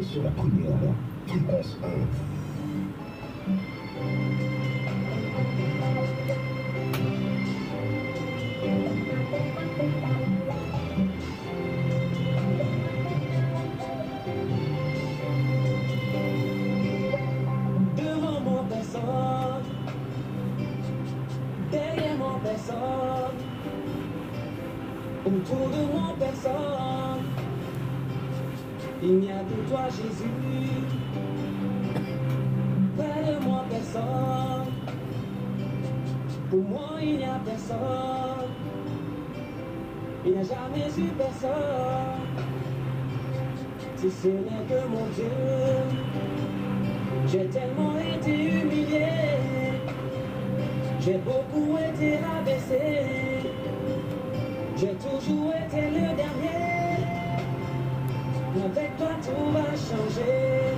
Sur la première, S1. Devant moi personne, derrière moi personne, autour de moi personne. Il n'y a que toi Jésus, près de moi personne, pour moi il n'y a personne, il n'y a jamais eu personne, si ce n'est que mon Dieu. J'ai tellement été humilié, j'ai beaucoup été rabaissé, j'ai toujours été le dernier. Avec toi tout va changer.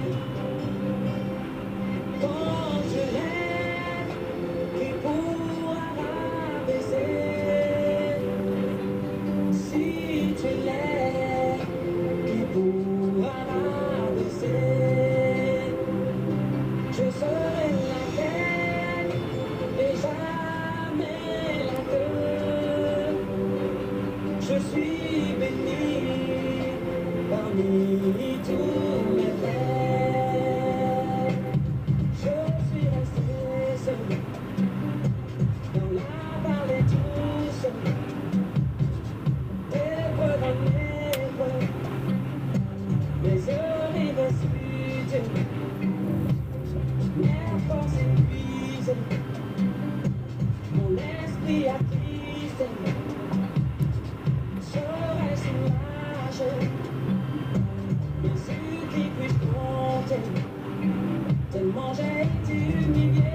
Quand je lève, qui pourra rabaisser? Si tu lèves, qui pourra rabaisser? Je serai la tête et jamais la queue. Je suis béni parmi tous mes frères. Je suis resté seul dans la vallée tout seul. Épreuve en épreuve, mes heures et mes suites, mes forces épuisées, mon esprit attristé. Serais-je soulagé? Qui puisse compter, tellement j'ai été humilié,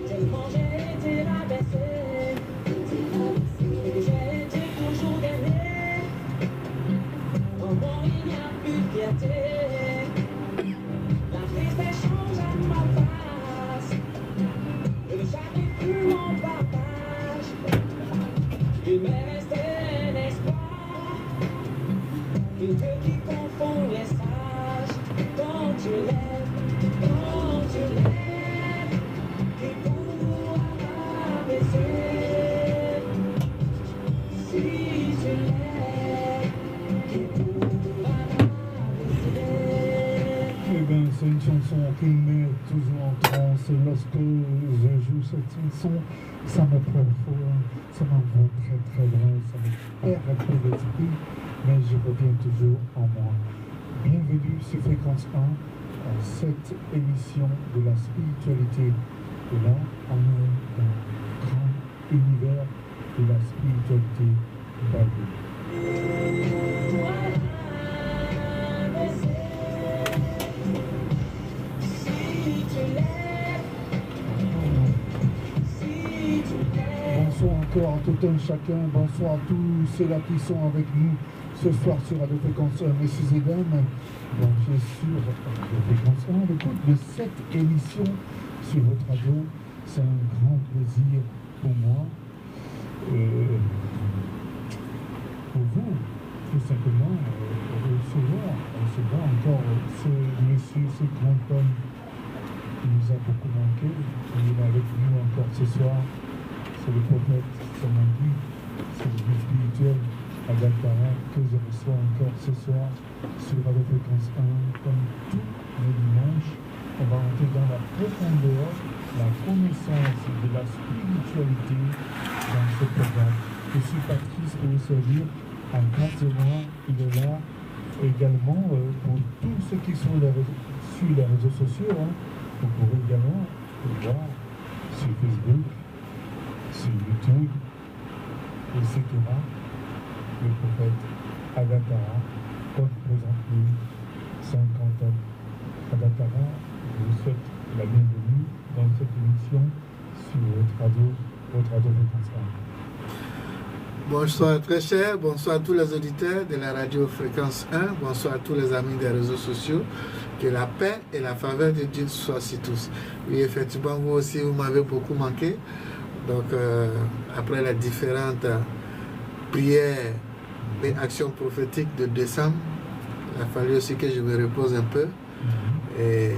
tellement j'ai été rabaissé, et j'ai été toujours gagné. En moi il n'y a plus de fierté, la tristesse change à ma face, et jamais plus mon partage. Il m'est resté un espoir, une Dieu qui confond les sages. Quand tu lèves, qui pourra rabaisser? Si tu lèves, qui pourra rabaisser? Eh bien, c'est une chanson qui me met toujours en transe. Lorsque je joue cette chanson, ça me prend fort, ça m'envoie très très loin, ça me perd un peu l'esprit, mais je reviens toujours en moi. Bienvenue sur Fréquence 1, à cette émission de la spiritualité. Et là, on est dans le grand univers de la spiritualité biblique. Si tu lèves, encore tout un chacun. Bonsoir à tous ceux-là qui sont avec nous ce soir sur Radio Fréquence 1. Messieurs et dames, bien sûr, Radio Fréquence 1, on écoute de cette émission sur votre radio. C'est un grand plaisir pour moi. Pour vous, tout simplement, recevoir encore ce monsieur, ce grand homme qui nous a beaucoup manqué. Il est avec nous encore ce soir. C'est le prophète, c'est mon guide, c'est le guide spirituel Adaltara que je reçois encore ce soir sur Radio Fréquence 1. Comme tous les dimanches, on va entrer dans la profondeur, la connaissance de la spiritualité dans ce programme. Je suis Patrice pour vous servir. En face de moi, il est là également pour tous ceux qui sont sur les réseaux sociaux. Vous pourrez également le voir sur Facebook, sur YouTube, etc. Le prophète Adaltara, comme présente lui, 50 ans. Adaltara, je vous souhaite la bienvenue dans cette émission sur votre radio Fréquence 1. Bonsoir très cher, bonsoir à tous les auditeurs de la radio Fréquence 1, bonsoir à tous les amis des réseaux sociaux, que la paix et la faveur de Dieu soient sur tous. Oui, effectivement, vous aussi, vous m'avez beaucoup manqué. Donc, après les différentes prières et actions prophétiques de décembre, il a fallu aussi que je me repose un peu. Et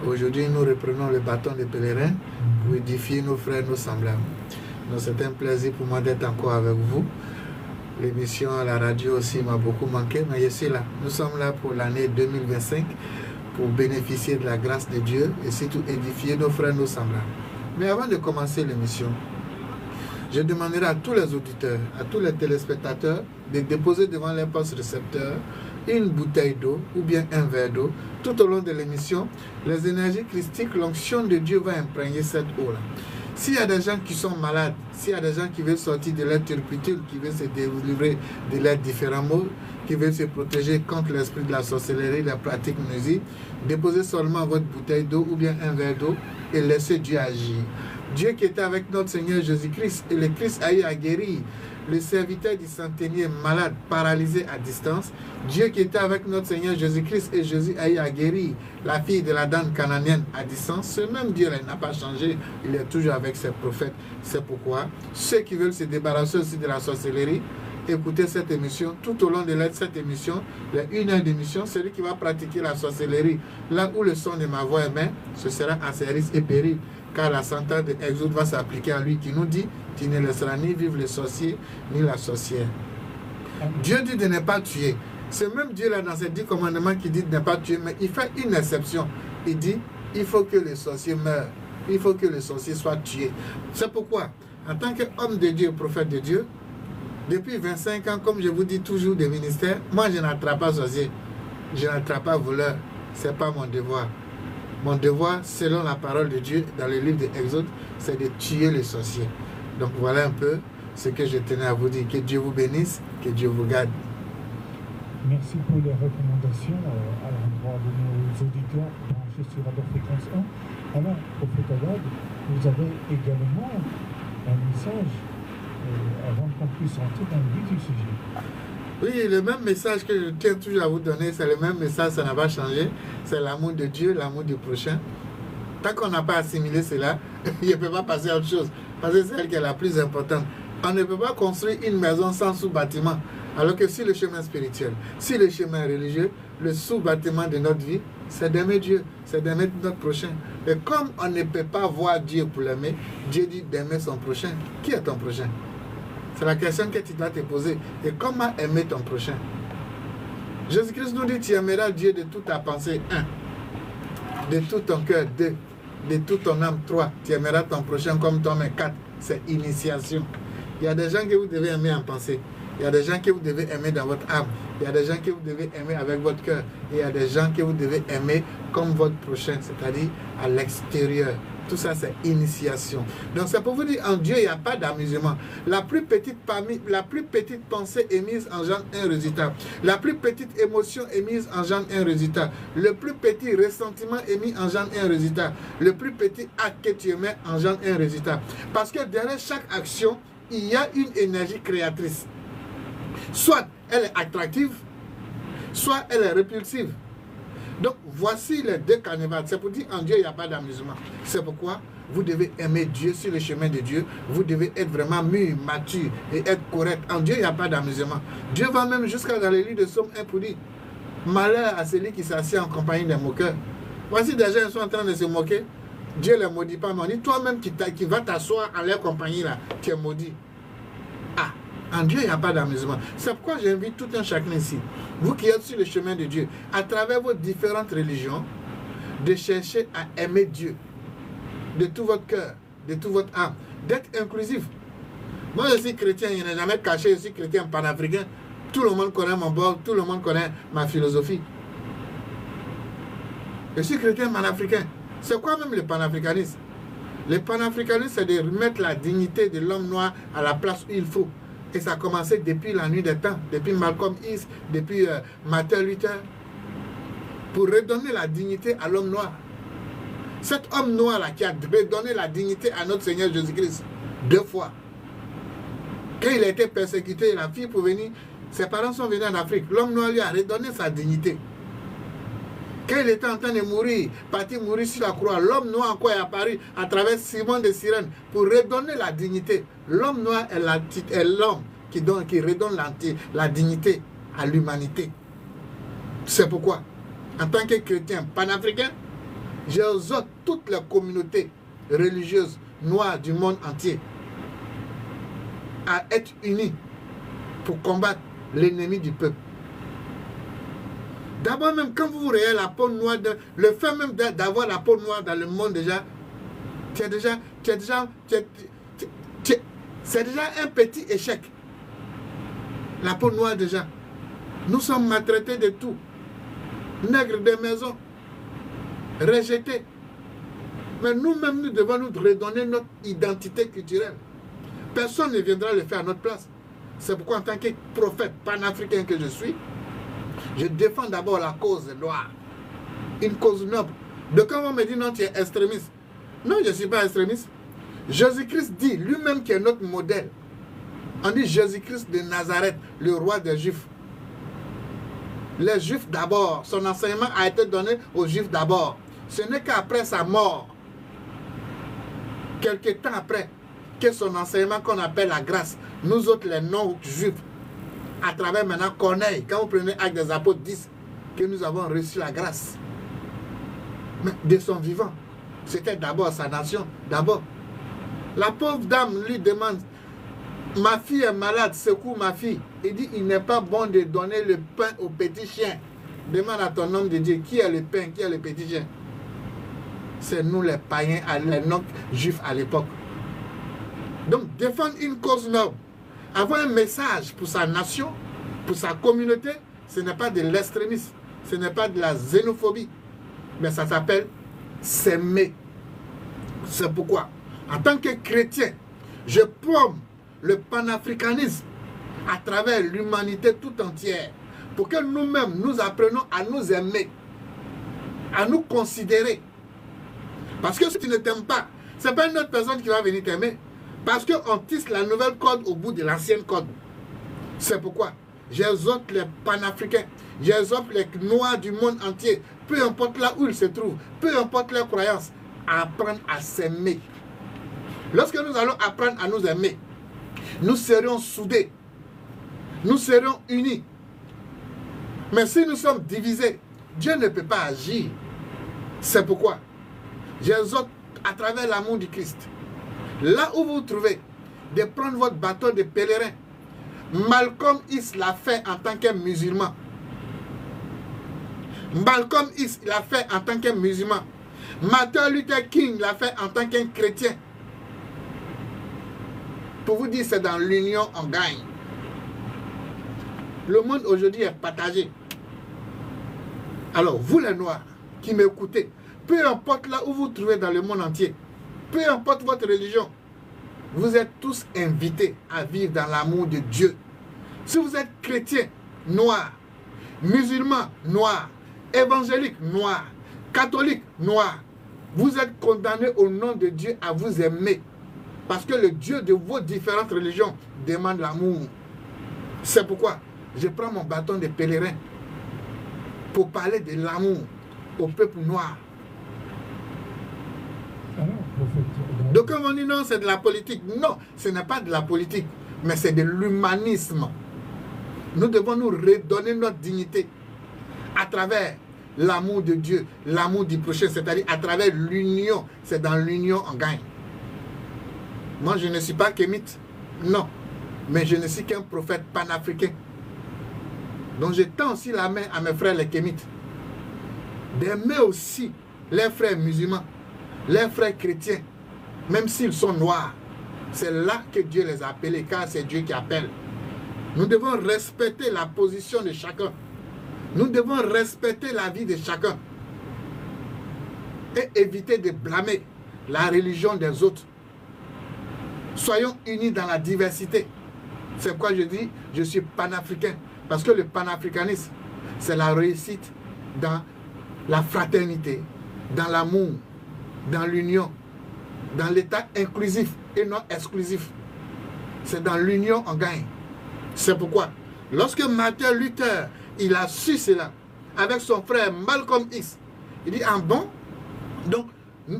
aujourd'hui, nous reprenons le bâton de pèlerin pour édifier nos frères, nos semblables. Donc c'est un plaisir pour moi d'être encore avec vous. L'émission à la radio aussi m'a beaucoup manqué, mais je suis là. Nous sommes là pour l'année 2025 pour bénéficier de la grâce de Dieu et surtout édifier nos frères, nos semblables. Mais avant de commencer l'émission, je demanderai à tous les auditeurs, à tous les téléspectateurs de déposer devant les postes récepteurs une bouteille d'eau ou bien un verre d'eau. Tout au long de l'émission, les énergies christiques, l'onction de Dieu va imprégner cette eau-là. S'il y a des gens qui sont malades, s'il y a des gens qui veulent sortir de leur turpitude, qui veulent se délivrer de leurs différents maux, qui veulent se protéger contre l'esprit de la sorcellerie, la pratique nuisible, déposez seulement votre bouteille d'eau ou bien un verre d'eau et laissez Dieu agir. Dieu qui était avec notre Seigneur Jésus-Christ, et le Christ a eu à guérir le serviteur du centenier malade, paralysé à distance. Dieu qui était avec notre Seigneur Jésus-Christ et Jésus a eu à guérir la fille de la dame cananéenne à distance. Ce même Dieu-là n'a pas changé, il est toujours avec ses prophètes. C'est pourquoi ceux qui veulent se débarrasser aussi de la sorcellerie, écoutez cette émission. Tout au long de cette émission, les 1 heure d'émission, celui qui va pratiquer la sorcellerie, là où le son de ma voix est main, ce sera à ses risques et périls. Car la sentence de Exode va s'appliquer à lui qui nous dit: tu ne laisseras ni vivre le sorcier ni la sorcière. Dieu dit de ne pas tuer. C'est même Dieu là dans ses 10 commandements qui dit de ne pas tuer, mais il fait une exception. Il dit: il faut que le sorcier meure. Il faut que le sorcier soit tué. C'est pourquoi, en tant qu'homme de Dieu, prophète de Dieu, depuis 25 ans, comme je vous dis toujours des ministères, moi je n'attrape pas sorcier. Je n'attrape pas voleur. Ce n'est pas mon devoir. Mon devoir, selon la parole de Dieu, dans le livre de Exode, c'est de tuer les sorciers. Donc voilà un peu ce que je tenais à vous dire. Que Dieu vous bénisse, que Dieu vous garde. Merci pour les recommandations à l'endroit de nos auditeurs branchés sur Radio Fréquence 1. Alors, prophète Adad, vous avez également un message avant qu'on puisse entrer dans le vif du sujet. Oui, le même message que je tiens toujours à vous donner, c'est le même message, ça n'a pas changé. C'est l'amour de Dieu, l'amour du prochain. Tant qu'on n'a pas assimilé cela, il ne peut pas passer à autre chose. Parce que c'est elle qui est la plus importante. On ne peut pas construire une maison sans sous-bâtiment. Alors que si le chemin spirituel, si le chemin religieux, le sous-bâtiment de notre vie, c'est d'aimer Dieu, c'est d'aimer notre prochain. Et comme on ne peut pas voir Dieu pour l'aimer, Dieu dit d'aimer son prochain. Qui est ton prochain? C'est la question que tu dois te poser. Et comment aimer ton prochain? Jésus-Christ nous dit: tu aimeras Dieu de toute ta pensée, 1. De tout ton cœur, 2. De toute ton âme, 3. Tu aimeras ton prochain comme toi-même, 4. C'est initiation. Il y a des gens que vous devez aimer en pensée. Il y a des gens que vous devez aimer dans votre âme. Il y a des gens que vous devez aimer avec votre cœur. Et il y a des gens que vous devez aimer comme votre prochain, c'est-à-dire à l'extérieur. Tout ça, c'est initiation. Donc, c'est pour vous dire, en Dieu, il n'y a pas d'amusement. La plus petite pensée émise engendre un résultat. La plus petite émotion émise engendre un résultat. Le plus petit ressentiment émis engendre un résultat. Le plus petit acte que tu émets engendre un résultat. Parce que derrière chaque action, il y a une énergie créatrice. Soit elle est attractive, soit elle est répulsive. Donc, voici les deux carnivals. C'est pour dire en Dieu, il n'y a pas d'amusement. C'est pourquoi vous devez aimer Dieu sur le chemin de Dieu. Vous devez être vraiment mûr, mature et être correct. En Dieu, il n'y a pas d'amusement. Dieu va même jusqu'à dans les livres de Somme 1 pour dire malheur à celui qui s'assied en compagnie des moqueurs. Voici des gens qui sont en train de se moquer. Dieu ne les maudit pas, mais on dit toi-même qui vas t'asseoir en leur compagnie là, tu es maudit. Ah, en Dieu, il n'y a pas d'amusement. C'est pourquoi j'invite tout un chacun ici, vous qui êtes sur le chemin de Dieu, à travers vos différentes religions, de chercher à aimer Dieu de tout votre cœur, de toute votre âme, d'être inclusif. Moi, je suis chrétien, je n'ai jamais caché, je suis chrétien panafricain. Tout le monde connaît mon bord, tout le monde connaît ma philosophie. Je suis chrétien panafricain. C'est quoi même le panafricanisme? Le panafricanisme, c'est de remettre la dignité de l'homme noir à la place où il faut. Et ça a commencé depuis la nuit des temps, depuis Malcolm X, depuis Martin Luther, pour redonner la dignité à l'homme noir. Cet homme noir-là qui a redonné la dignité à notre Seigneur Jésus-Christ 2 fois. Quand il a été persécuté, la fille pour venir, ses parents sont venus en Afrique. L'homme noir lui a redonné sa dignité. Quand il était en train de mourir, parti mourir sur la croix, l'homme noir encore est apparu à travers Simon de Cyrène pour redonner la dignité. L'homme noir est l'homme qui redonne la dignité à l'humanité. C'est pourquoi, en tant que chrétien panafricain, j'exhorte toutes les communautés religieuses noires du monde entier à être unis pour combattre l'ennemi du peuple. D'abord même quand vous voyez la peau noire, le fait même d'avoir la peau noire dans le monde déjà, c'est déjà un petit échec. La peau noire déjà. Nous sommes maltraités de tout. Nègres de maison, rejetés. Mais nous-mêmes, nous devons nous redonner notre identité culturelle. Personne ne viendra le faire à notre place. C'est pourquoi en tant que prophète panafricain que je suis, je défends d'abord la cause noire. Une cause noble. De quand on me dit non, tu es extrémiste. Non, je ne suis pas extrémiste. Jésus-Christ dit lui-même qui est notre modèle. On dit Jésus-Christ de Nazareth, le roi des Juifs. Les Juifs d'abord. Son enseignement a été donné aux Juifs d'abord. Ce n'est qu'après sa mort, quelques temps après, que son enseignement qu'on appelle la grâce, nous autres les non-juifs, à travers maintenant Corneille, quand vous prenez Actes des Apôtres 10, que nous avons reçu la grâce. Mais de son vivant, c'était d'abord sa nation, d'abord. La pauvre dame lui demande, ma fille est malade, secoue ma fille. Il dit, il n'est pas bon de donner le pain aux petits chiens. Demande à ton homme de Dieu, qui est le pain, qui est le petit chien? C'est nous les païens, les non-juifs à l'époque. Donc, défendre une cause noble, avoir un message pour sa nation, pour sa communauté, ce n'est pas de l'extrémisme, ce n'est pas de la xénophobie, mais ça s'appelle s'aimer. C'est pourquoi, en tant que chrétien, je prône le panafricanisme à travers l'humanité tout entière, pour que nous-mêmes, nous apprenons à nous aimer, à nous considérer. Parce que si tu ne t'aimes pas, ce n'est pas une autre personne qui va venir t'aimer. Parce qu'on tisse la nouvelle corde au bout de l'ancienne corde. C'est pourquoi j'exhorte les panafricains, j'exhorte les noirs du monde entier, peu importe là où ils se trouvent, peu importe leurs croyances, à apprendre à s'aimer. Lorsque nous allons apprendre à nous aimer, nous serons soudés, nous serons unis. Mais si nous sommes divisés, Dieu ne peut pas agir. C'est pourquoi j'exhorte à travers l'amour du Christ, là où vous vous trouvez, de prendre votre bâton de pèlerin. Malcolm X l'a fait en tant que musulman. Malcolm X l'a fait en tant que musulman. Martin Luther King l'a fait en tant qu'un chrétien. Pour vous dire, c'est dans l'union on gagne. Le monde aujourd'hui est partagé. Alors, vous les Noirs qui m'écoutez, peu importe là où vous vous trouvez dans le monde entier, peu importe votre religion, vous êtes tous invités à vivre dans l'amour de Dieu. Si vous êtes chrétien, noir, musulman, noir, évangélique, noir, catholique, noir, vous êtes condamnés au nom de Dieu à vous aimer. Parce que le Dieu de vos différentes religions demande l'amour. C'est pourquoi je prends mon bâton de pèlerin pour parler de l'amour au peuple noir. Alors, prophète, Donc quand on dit non, c'est de la politique. Non, ce n'est pas de la politique, mais c'est de l'humanisme. Nous devons nous redonner notre dignité à travers l'amour de Dieu, l'amour du prochain, c'est-à-dire à travers l'union. C'est dans l'union on gagne. Moi, je ne suis pas kémite, non, mais je ne suis qu'un prophète panafricain. Donc je tends aussi la main à mes frères les kémites, d'aimer aussi les frères musulmans, les frères chrétiens, même s'ils sont noirs. C'est là que Dieu les a appelés, car c'est Dieu qui appelle. Nous devons respecter la position de chacun. Nous devons respecter la vie de chacun. Et éviter de blâmer la religion des autres. Soyons unis dans la diversité. C'est pourquoi je dis, je suis panafricain. Parce que le panafricanisme, c'est la réussite dans la fraternité, dans l'amour, dans l'union, dans l'état inclusif et non exclusif. C'est dans l'union on gagne. C'est pourquoi, lorsque Martin Luther, il a su cela, avec son frère Malcolm X, il dit, ah bon? Donc,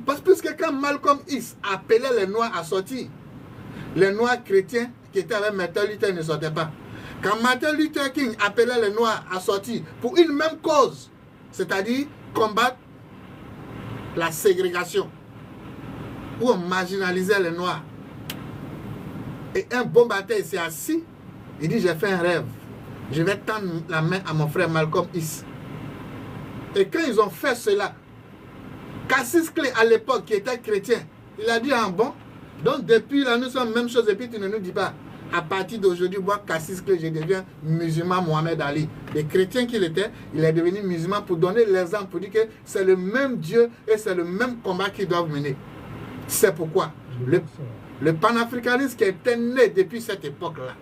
parce que quand Malcolm X appelait les Noirs à sortir, les Noirs chrétiens qui étaient avec Martin Luther ne sortaient pas. Quand Martin Luther King appelait les Noirs à sortir pour une même cause, c'est-à-dire combattre la ségrégation, où on marginalisait les Noirs, et un bon bataille s'est assis, il dit, j'ai fait un rêve, je vais tendre la main à mon frère Malcolm X. Et quand ils ont fait cela, Cassius Clay à l'époque qui était chrétien, il a dit, ah bon, donc depuis là nous sommes même chose, et puis tu ne nous dis pas, à partir d'aujourd'hui, moi Cassius Clay, je deviens musulman Mohamed Ali. Les chrétiens qu'il était, il est devenu musulman pour donner l'exemple, pour dire que c'est le même Dieu et c'est le même combat qu'ils doivent mener. C'est pourquoi le panafricanisme qui était né depuis cette époque-là,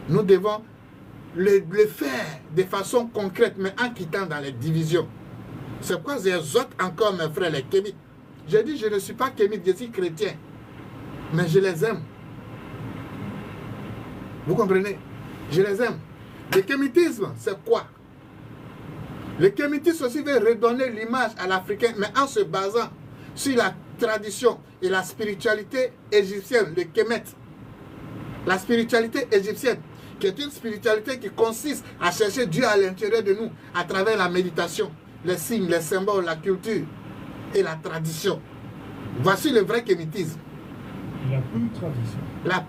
nous devons le faire de façon concrète, mais en quittant dans les divisions. C'est pourquoi j'exhorte encore mes frères les kémites. J'ai dit, je ne suis pas kémite, je suis chrétien. Mais je les aime. Vous comprenez? Je les aime. Le kémitisme, c'est quoi? Le kémitisme aussi veut redonner l'image à l'Africain, mais en se basant sur la tradition et la spiritualité égyptienne, le kémet. La spiritualité égyptienne, qui est une spiritualité qui consiste à chercher Dieu à l'intérieur de nous, à travers la méditation, les signes, les symboles, la culture et la tradition. Voici le vrai kémitisme. La pure tradition.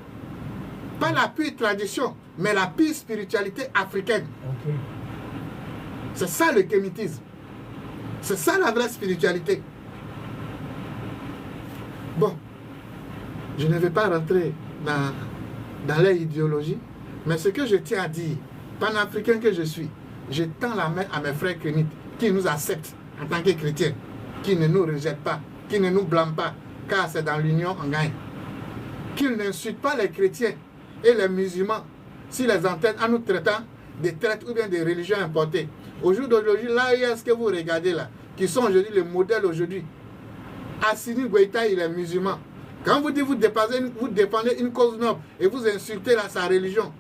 Pas la pure tradition, mais la pure spiritualité africaine. Ok. C'est ça le kémitisme. C'est ça la vraie spiritualité. Bon, je ne vais pas rentrer dans leur idéologie, mais ce que je tiens à dire, panafricain que je suis, je tends la main à mes frères kémites qui nous acceptent en tant que chrétiens, qui ne nous rejettent pas, qui ne nous blâment pas, car c'est dans l'union on gagne. Qu'ils n'insultent pas les chrétiens et les musulmans s'ils les entendent en nous traitant des traites ou bien des religions importées. Au jour d'aujourd'hui, là, il y a ce que vous regardez là, qui sont aujourd'hui les modèles aujourd'hui. Assimi Goïta, il est musulman. Quand vous dites vous défendez une cause noble et vous insultez là, sa religion,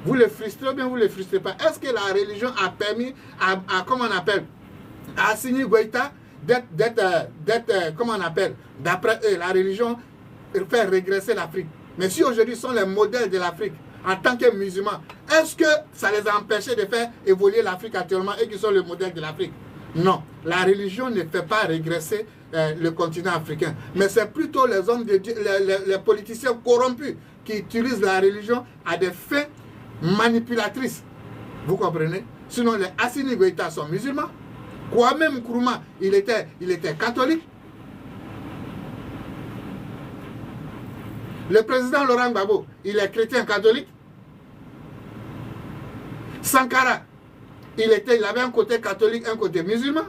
vous le frustrez ou bien vous ne le frustrez pas. Est-ce que la religion a permis à comment on appelle, à Assimi Goïta d'être comment on appelle, d'après eux, la religion fait régresser l'Afrique. Mais si aujourd'hui sont les modèles de l'Afrique en tant que musulmans, est-ce que ça les a empêchés de faire évoluer l'Afrique actuellement et qu'ils sont le modèle de l'Afrique? Non, la religion ne fait pas régresser le continent africain. Mais c'est plutôt les hommes de Dieu, les politiciens corrompus qui utilisent la religion à des fins manipulatrices. Vous comprenez? Sinon, les Assimi Goïta sont musulmans. Kwame Nkrumah, il était catholique. Le président Laurent Gbagbo, il est chrétien catholique. Sankara, il avait un côté catholique, un côté musulman.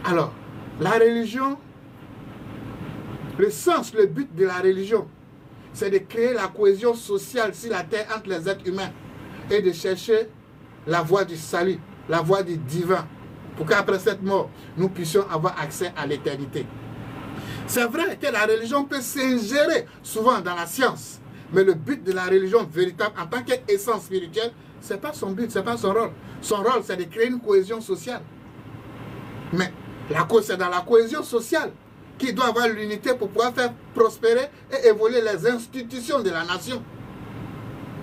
Alors, la religion, le sens, le but de la religion, c'est de créer la cohésion sociale sur la terre entre les êtres humains et de chercher la voie du salut, la voie du divin. pour qu'après cette mort, nous puissions avoir accès à l'éternité. C'est vrai que la religion peut s'ingérer souvent dans la science, mais le but de la religion véritable en tant qu'essence spirituelle, ce n'est pas son but, ce n'est pas son rôle. Son rôle, c'est de créer une cohésion sociale. Mais c'est dans la cohésion sociale qu'il doit avoir l'unité pour pouvoir faire prospérer et évoluer les institutions de la nation.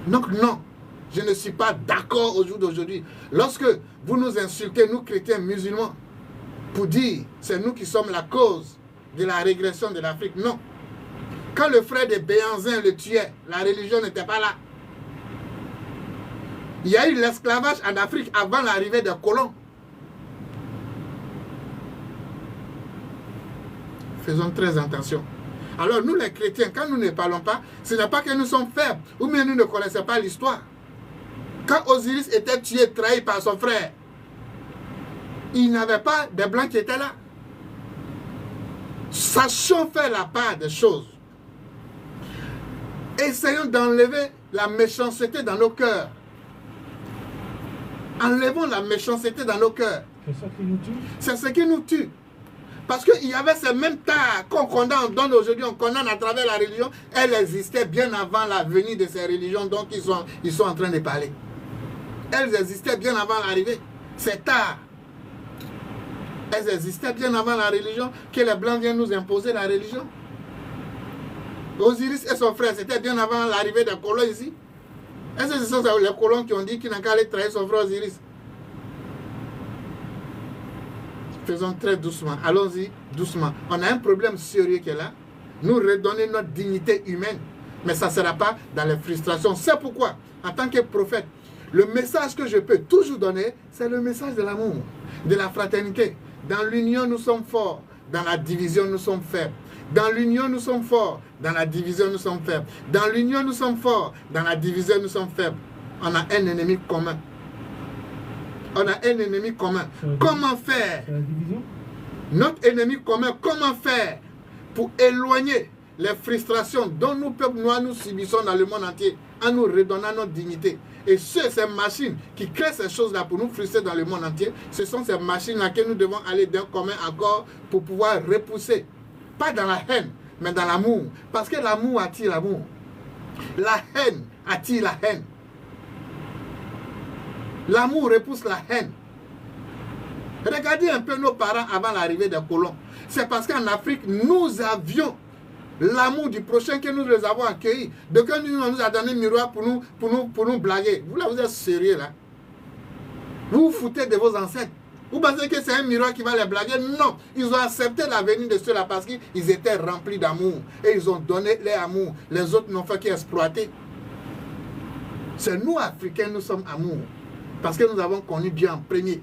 Donc non, je ne suis pas d'accord au jour d'aujourd'hui. Lorsque vous nous insultez, nous chrétiens musulmans, pour dire c'est nous qui sommes la cause de la régression de l'Afrique, non. Quand le frère de Béhanzin le tuait, la religion n'était pas là. Il y a eu l'esclavage en Afrique avant l'arrivée des colons. Faisons très attention. Alors nous les chrétiens, quand nous ne parlons pas, ce n'est pas que nous sommes faibles, ou bien nous ne connaissons pas l'histoire. Quand Osiris était tué, trahi par son frère, il n'avait pas de blancs qui étaient là. Sachons faire la part des choses. Essayons d'enlever la méchanceté dans nos cœurs. Enlevons la méchanceté dans nos cœurs. C'est ça qui nous tue. C'est ce qui nous tue. Parce qu'il y avait ces mêmes tares qu'on condamne, on donne aujourd'hui, on condamne à travers la religion. Elles existaient bien avant la venue de ces religions dont ils sont en train de parler. Elles existaient bien avant l'arrivée. Ces tares, elles existaient bien avant la religion, que les Blancs viennent nous imposer la religion. Osiris et son frère, c'était bien avant l'arrivée des colons ici. Est-ce que ce sont les colons qui ont dit qu'il n'a qu'à aller trahir son frère Osiris? Faisons très doucement, allons-y doucement. On a un problème sérieux qui est là. Nous redonner notre dignité humaine. Mais ça ne sera pas dans les frustrations. C'est pourquoi, en tant que prophète, le message que je peux toujours donner, c'est le message de l'amour, de la fraternité. Dans l'union, nous sommes forts. Dans la division, nous sommes faibles. Dans l'union, nous sommes forts. Dans la division, nous sommes faibles. Dans l'union, nous sommes forts. Dans la division, nous sommes faibles. On a un ennemi commun. On a un ennemi commun. Comment faire? Notre ennemi commun, comment faire pour éloigner les frustrations dont nous, peuples noirs, nous subissons dans le monde entier en nous redonnant notre dignité? Et ces machines qui créent ces choses-là pour nous frustrer dans le monde entier, ce sont ces machines-là que nous devons aller d'un commun accord pour pouvoir repousser. Pas dans la haine, mais dans l'amour. Parce que l'amour attire l'amour. La haine attire la haine. L'amour repousse la haine. Regardez un peu nos parents avant l'arrivée des colons. C'est parce qu'en Afrique, nous avions l'amour du prochain que nous les avons accueillis. De quand on nous a donné un miroir pour nous blaguer. Vous là, vous êtes sérieux là? Vous vous foutez de vos ancêtres. Vous pensez que c'est un miroir qui va les blaguer? Non. Ils ont accepté la venue de ceux-là parce qu'ils étaient remplis d'amour. Et ils ont donné leur amour. Les autres n'ont fait qu'exploiter. C'est nous, Africains, nous sommes amour. Parce que nous avons connu Dieu en premier.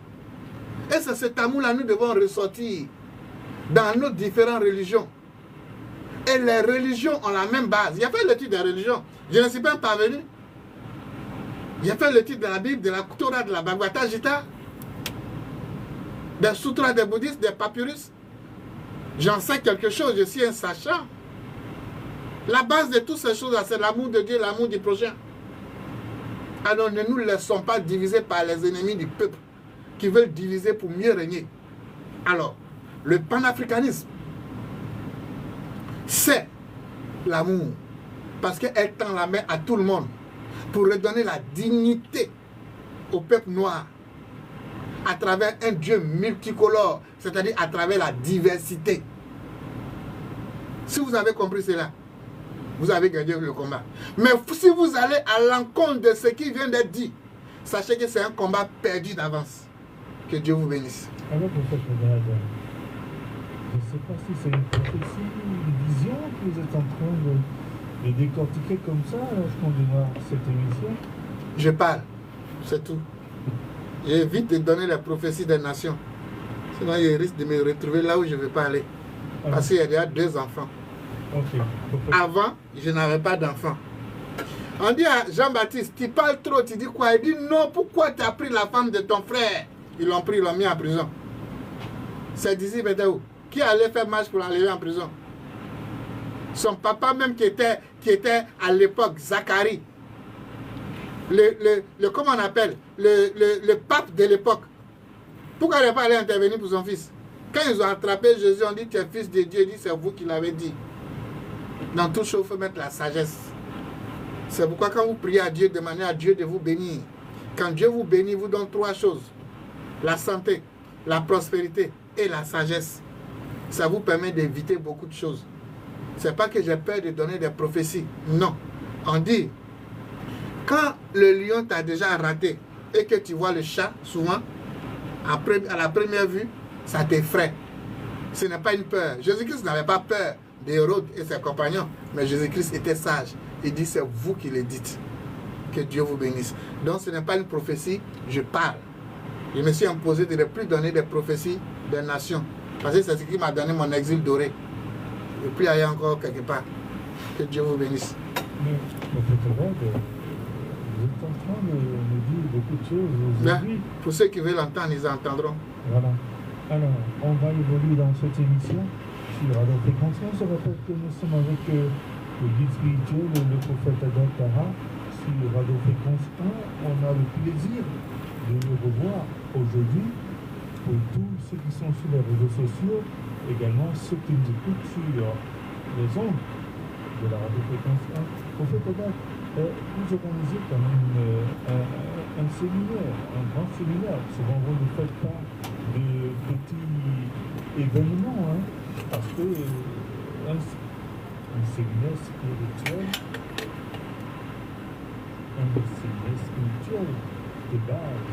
Et c'est cet amour-là nous devons ressortir dans nos différentes religions. Et les religions ont la même base. Il y a fait l'étude des religions. Je ne suis pas parvenu. Il y a fait l'étude de la Bible, de la Torah, de la Bhagavad Gita, des sutras des bouddhistes, des papyrus. J'en sais quelque chose, je suis un sachant. La base de toutes ces choses-là, c'est l'amour de Dieu, l'amour du prochain. Alors ne nous laissons pas diviser par les ennemis du peuple qui veulent diviser pour mieux régner. Alors, le panafricanisme, c'est l'amour. Parce qu'elle tend la main à tout le monde pour redonner la dignité au peuple noir à travers un Dieu multicolore, c'est-à-dire à travers la diversité. Si vous avez compris cela, vous avez gagné le combat. Mais si vous allez à l'encontre de ce qui vient d'être dit, sachez que c'est un combat perdu d'avance. Que Dieu vous bénisse. Alors, prophète Mourad, je ne sais pas si c'est une prophétie, une vision que vous êtes en train de décortiquer comme ça lorsqu'on démarre cette émission. Je parle, c'est tout. J'évite de donner la prophétie des nations. Sinon, il risque de me retrouver là où je ne veux pas aller. Parce qu'il y a déjà 2 enfants. Okay. Avant, je n'avais pas d'enfants. On dit à Jean-Baptiste, tu parles trop, tu dis quoi? Il dit non, pourquoi tu as pris la femme de ton frère? Ils l'ont pris, ils l'ont mis en prison. Ses disciples étaient où? Qui allait faire marche pour l'enlever en prison? Son papa même qui était à l'époque, Zacharie. Comment on appelle? Le pape de l'époque. Pourquoi il n'est pas allé intervenir pour son fils? Quand ils ont attrapé Jésus, on dit tu es fils de Dieu, il dit c'est vous qui l'avez dit. Dans toute chose, il faut mettre la sagesse. C'est pourquoi quand vous priez à Dieu, demandez à Dieu de vous bénir. Quand Dieu vous bénit, il vous donne 3 choses. La santé, la prospérité et la sagesse. Ça vous permet d'éviter beaucoup de choses. Ce n'est pas que j'ai peur de donner des prophéties. Non. On dit, quand le lion t'a déjà raté et que tu vois le chat, souvent, à la première vue, ça t'effraie. Ce n'est pas une peur. Jésus-Christ n'avait pas peur d'Hérode et ses compagnons, mais Jésus-Christ était sage. Il dit, c'est vous qui le dites. Que Dieu vous bénisse. Donc ce n'est pas une prophétie, je parle. Je me suis imposé de ne plus donner des prophéties des nations. Parce que c'est ce qui m'a donné mon exil doré. Et puis aller encore quelque part. Que Dieu vous bénisse. Mais vous êtes en train de nous dire beaucoup de choses aujourd'hui. Pour ceux qui veulent l'entendre, ils entendront. Voilà. Alors, on va évoluer dans cette émission sur Radio Fréquence. On se rappelle que nous sommes avec le guide spirituel, le prophète Adam Tara, sur Radio Fréquence 1. On a le plaisir de le revoir aujourd'hui pour tous ceux qui sont sur les réseaux sociaux, également ceux qui nous écoutent sur les ondes de la Radio Fréquence 1. Prophète Adam, vous organisez quand même un séminaire, un grand séminaire. Souvent, vous ne faites pas de petits événements, hein, parce que un séminaire spirituel, de base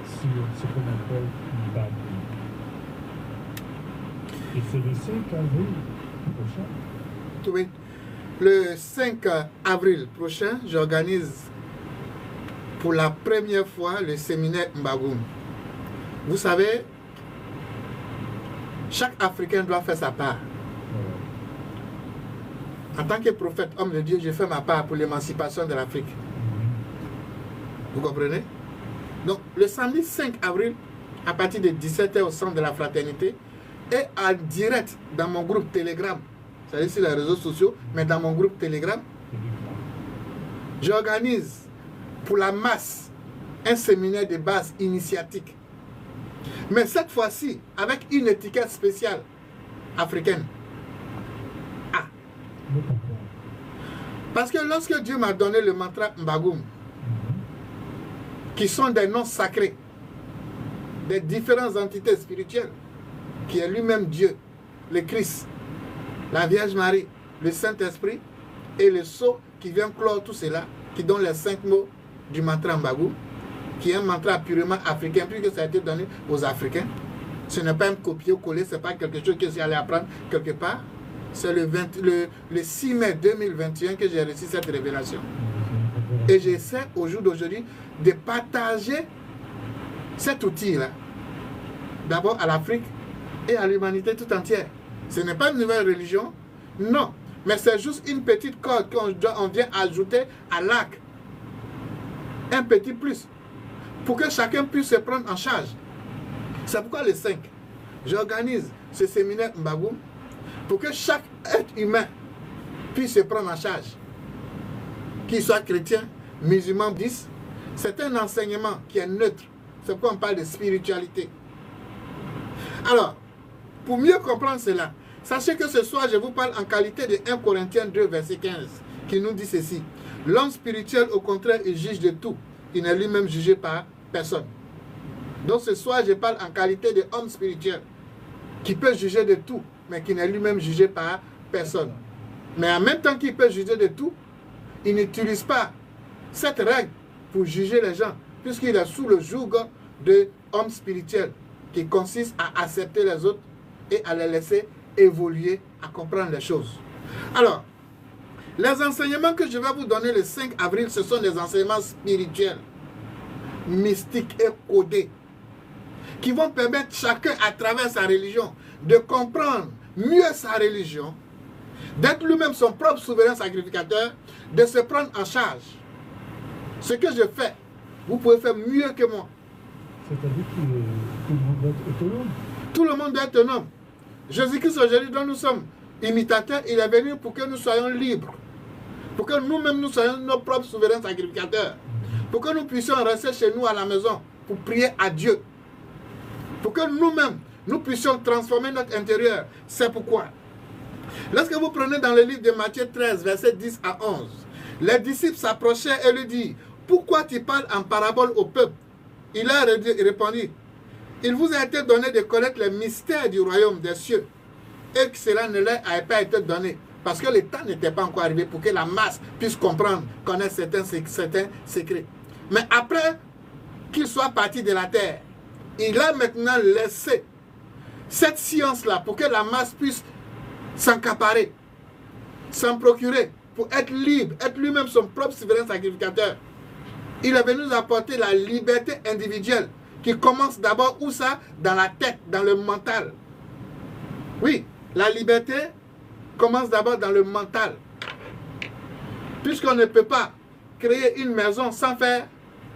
sur ce qu'on appelle une Bible. Et c'est le 5 avril prochain. Oui. Le 5 avril prochain, j'organise pour la première fois le séminaire Mbagoum. Vous savez, chaque Africain doit faire sa part. En tant que prophète, homme de Dieu, je fais ma part pour l'émancipation de l'Afrique. Vous comprenez? Donc, le samedi 5 avril, à partir de 17h au centre de la fraternité, et en direct dans mon groupe Telegram, c'est-à-dire sur les réseaux sociaux, mais dans mon groupe Telegram, j'organise pour la masse un séminaire de base initiatique. Mais cette fois-ci, avec une étiquette spéciale africaine. Ah. Parce que lorsque Dieu m'a donné le mantra Mbagoum, qui sont des noms sacrés, des différentes entités spirituelles, qui est lui-même Dieu, le Christ, la Vierge Marie, le Saint-Esprit et le sceau qui vient clore tout cela, qui donne les 5 mots du mantra Mbagoum, qui est un mantra purement africain, puisque ça a été donné aux Africains. Ce n'est pas un copier-coller, ce n'est pas quelque chose que j'ai allé apprendre quelque part. C'est le 6 mai 2021 que j'ai reçu cette révélation. Et j'essaie au jour d'aujourd'hui de partager cet outil-là, d'abord à l'Afrique et à l'humanité tout entière. Ce n'est pas une nouvelle religion, non, mais c'est juste une petite corde qu'on vient ajouter à l'arc. Un petit plus, pour que chacun puisse se prendre en charge. C'est pourquoi le 5, j'organise ce séminaire Mbagoum pour que chaque être humain puisse se prendre en charge. Qu'il soit chrétien, musulman, bouddhiste, c'est un enseignement qui est neutre. C'est pourquoi on parle de spiritualité. Alors, pour mieux comprendre cela, sachez que ce soir, je vous parle en qualité de 1 Corinthiens 2, verset 15, qui nous dit ceci. L'homme spirituel, au contraire, il juge de tout. Il n'est lui-même jugé par personne. Donc ce soir, je parle en qualité d'homme spirituel, qui peut juger de tout, mais qui n'est lui-même jugé par personne. Mais en même temps qu'il peut juger de tout, il n'utilise pas cette règle pour juger les gens, puisqu'il est sous le joug de homme spirituel, qui consiste à accepter les autres et à les laisser évoluer, à comprendre les choses. Alors, les enseignements que je vais vous donner le 5 avril, ce sont des enseignements spirituels, mystiques et codés, qui vont permettre chacun à travers sa religion de comprendre mieux sa religion, d'être lui-même son propre souverain sacrificateur, de se prendre en charge. Ce que je fais, vous pouvez faire mieux que moi. C'est-à-dire que tout le monde doit être autonome. Tout le monde doit être autonome. Jésus-Christ aujourd'hui, dont nous sommes imitateurs, il est venu pour que nous soyons libres. Pour que nous-mêmes, nous soyons nos propres souverains sacrificateurs. Pour que nous puissions rester chez nous à la maison pour prier à Dieu. Pour que nous-mêmes, nous puissions transformer notre intérieur. C'est pourquoi, lorsque vous prenez dans le livre de Matthieu 13, versets 10 à 11, les disciples s'approchaient et lui disent, « Pourquoi tu parles en parabole au peuple ?» Il leur répondit, « Il vous a été donné de connaître les mystères du royaume des cieux, et que cela ne leur a pas été donné. » Parce que le temps n'était pas encore arrivé pour que la masse puisse comprendre, connaître certains secrets. Mais après qu'il soit parti de la terre, il a maintenant laissé cette science-là pour que la masse puisse s'accaparer, s'en procurer, pour être libre, être lui-même son propre souverain sacrificateur. Il est venu nous apporter la liberté individuelle qui commence d'abord où ça? Dans la tête, dans le mental. Oui, la liberté commence d'abord dans le mental. Puisqu'on ne peut pas créer une maison sans faire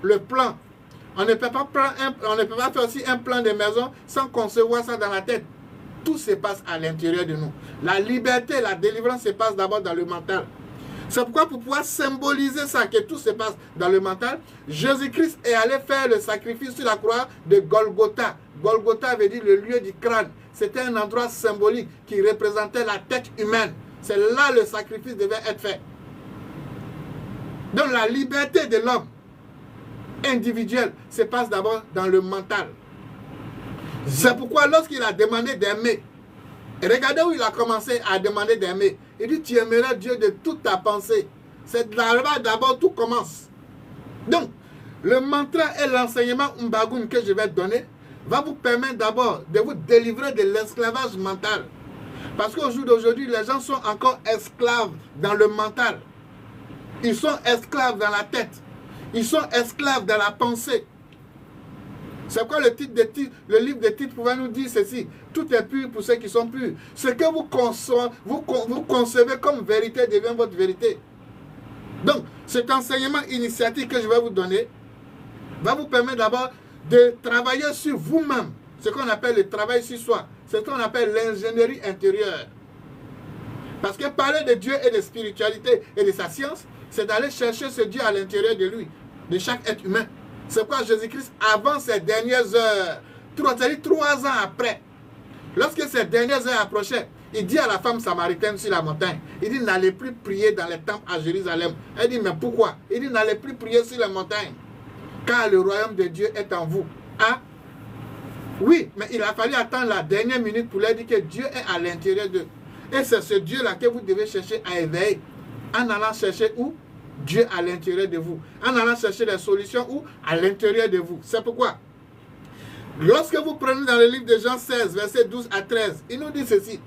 le plan. On ne peut pas faire aussi un plan de maison sans concevoir ça dans la tête. Tout se passe à l'intérieur de nous. La liberté, la délivrance se passe d'abord dans le mental. C'est pourquoi pour pouvoir symboliser ça, que tout se passe dans le mental, Jésus-Christ est allé faire le sacrifice sur la croix de Golgotha. Golgotha veut dire le lieu du crâne. C'était un endroit symbolique qui représentait la tête humaine. C'est là le sacrifice devait être fait. Donc la liberté de l'homme individuel se passe d'abord dans le mental. C'est pourquoi lorsqu'il a demandé d'aimer, regardez où il a commencé à demander d'aimer. Il dit, tu aimeras Dieu de toute ta pensée. C'est là-bas d'abord tout commence. Donc, le mantra et l'enseignement Mbagoum que je vais donner va vous permettre d'abord de vous délivrer de l'esclavage mental. Parce qu'au jour d'aujourd'hui, les gens sont encore esclaves dans le mental. Ils sont esclaves dans la tête. Ils sont esclaves dans la pensée. C'est quoi le livre de titre pouvait nous dire ceci? Tout est pur pour ceux qui sont purs. Ce que vous concevez comme vérité devient votre vérité. Donc, cet enseignement initiatique que je vais vous donner va vous permettre d'abord de travailler sur vous-même. Ce qu'on appelle le travail sur soi. C'est ce qu'on appelle l'ingénierie intérieure. Parce que parler de Dieu et de spiritualité et de sa science, c'est d'aller chercher ce Dieu à l'intérieur de lui, de chaque être humain. C'est quoi Jésus-Christ, avant ces dernières heures, c'est-à-dire 3 ans après, lorsque ces dernières heures approchaient, il dit à la femme samaritaine sur la montagne, il dit, n'allez plus prier dans les temples à Jérusalem. Elle dit, mais pourquoi? Il dit, n'allez plus prier sur les montagnes, car le royaume de Dieu est en vous. Ah, oui, mais il a fallu attendre la dernière minute pour leur dire que Dieu est à l'intérieur d'eux. Et c'est ce Dieu-là que vous devez chercher à éveiller, en allant chercher où? Dieu à l'intérieur de vous. En allant chercher les solutions où? À l'intérieur de vous. C'est pourquoi, lorsque vous prenez dans le livre de Jean 16, versets 12 à 13, il nous dit ceci.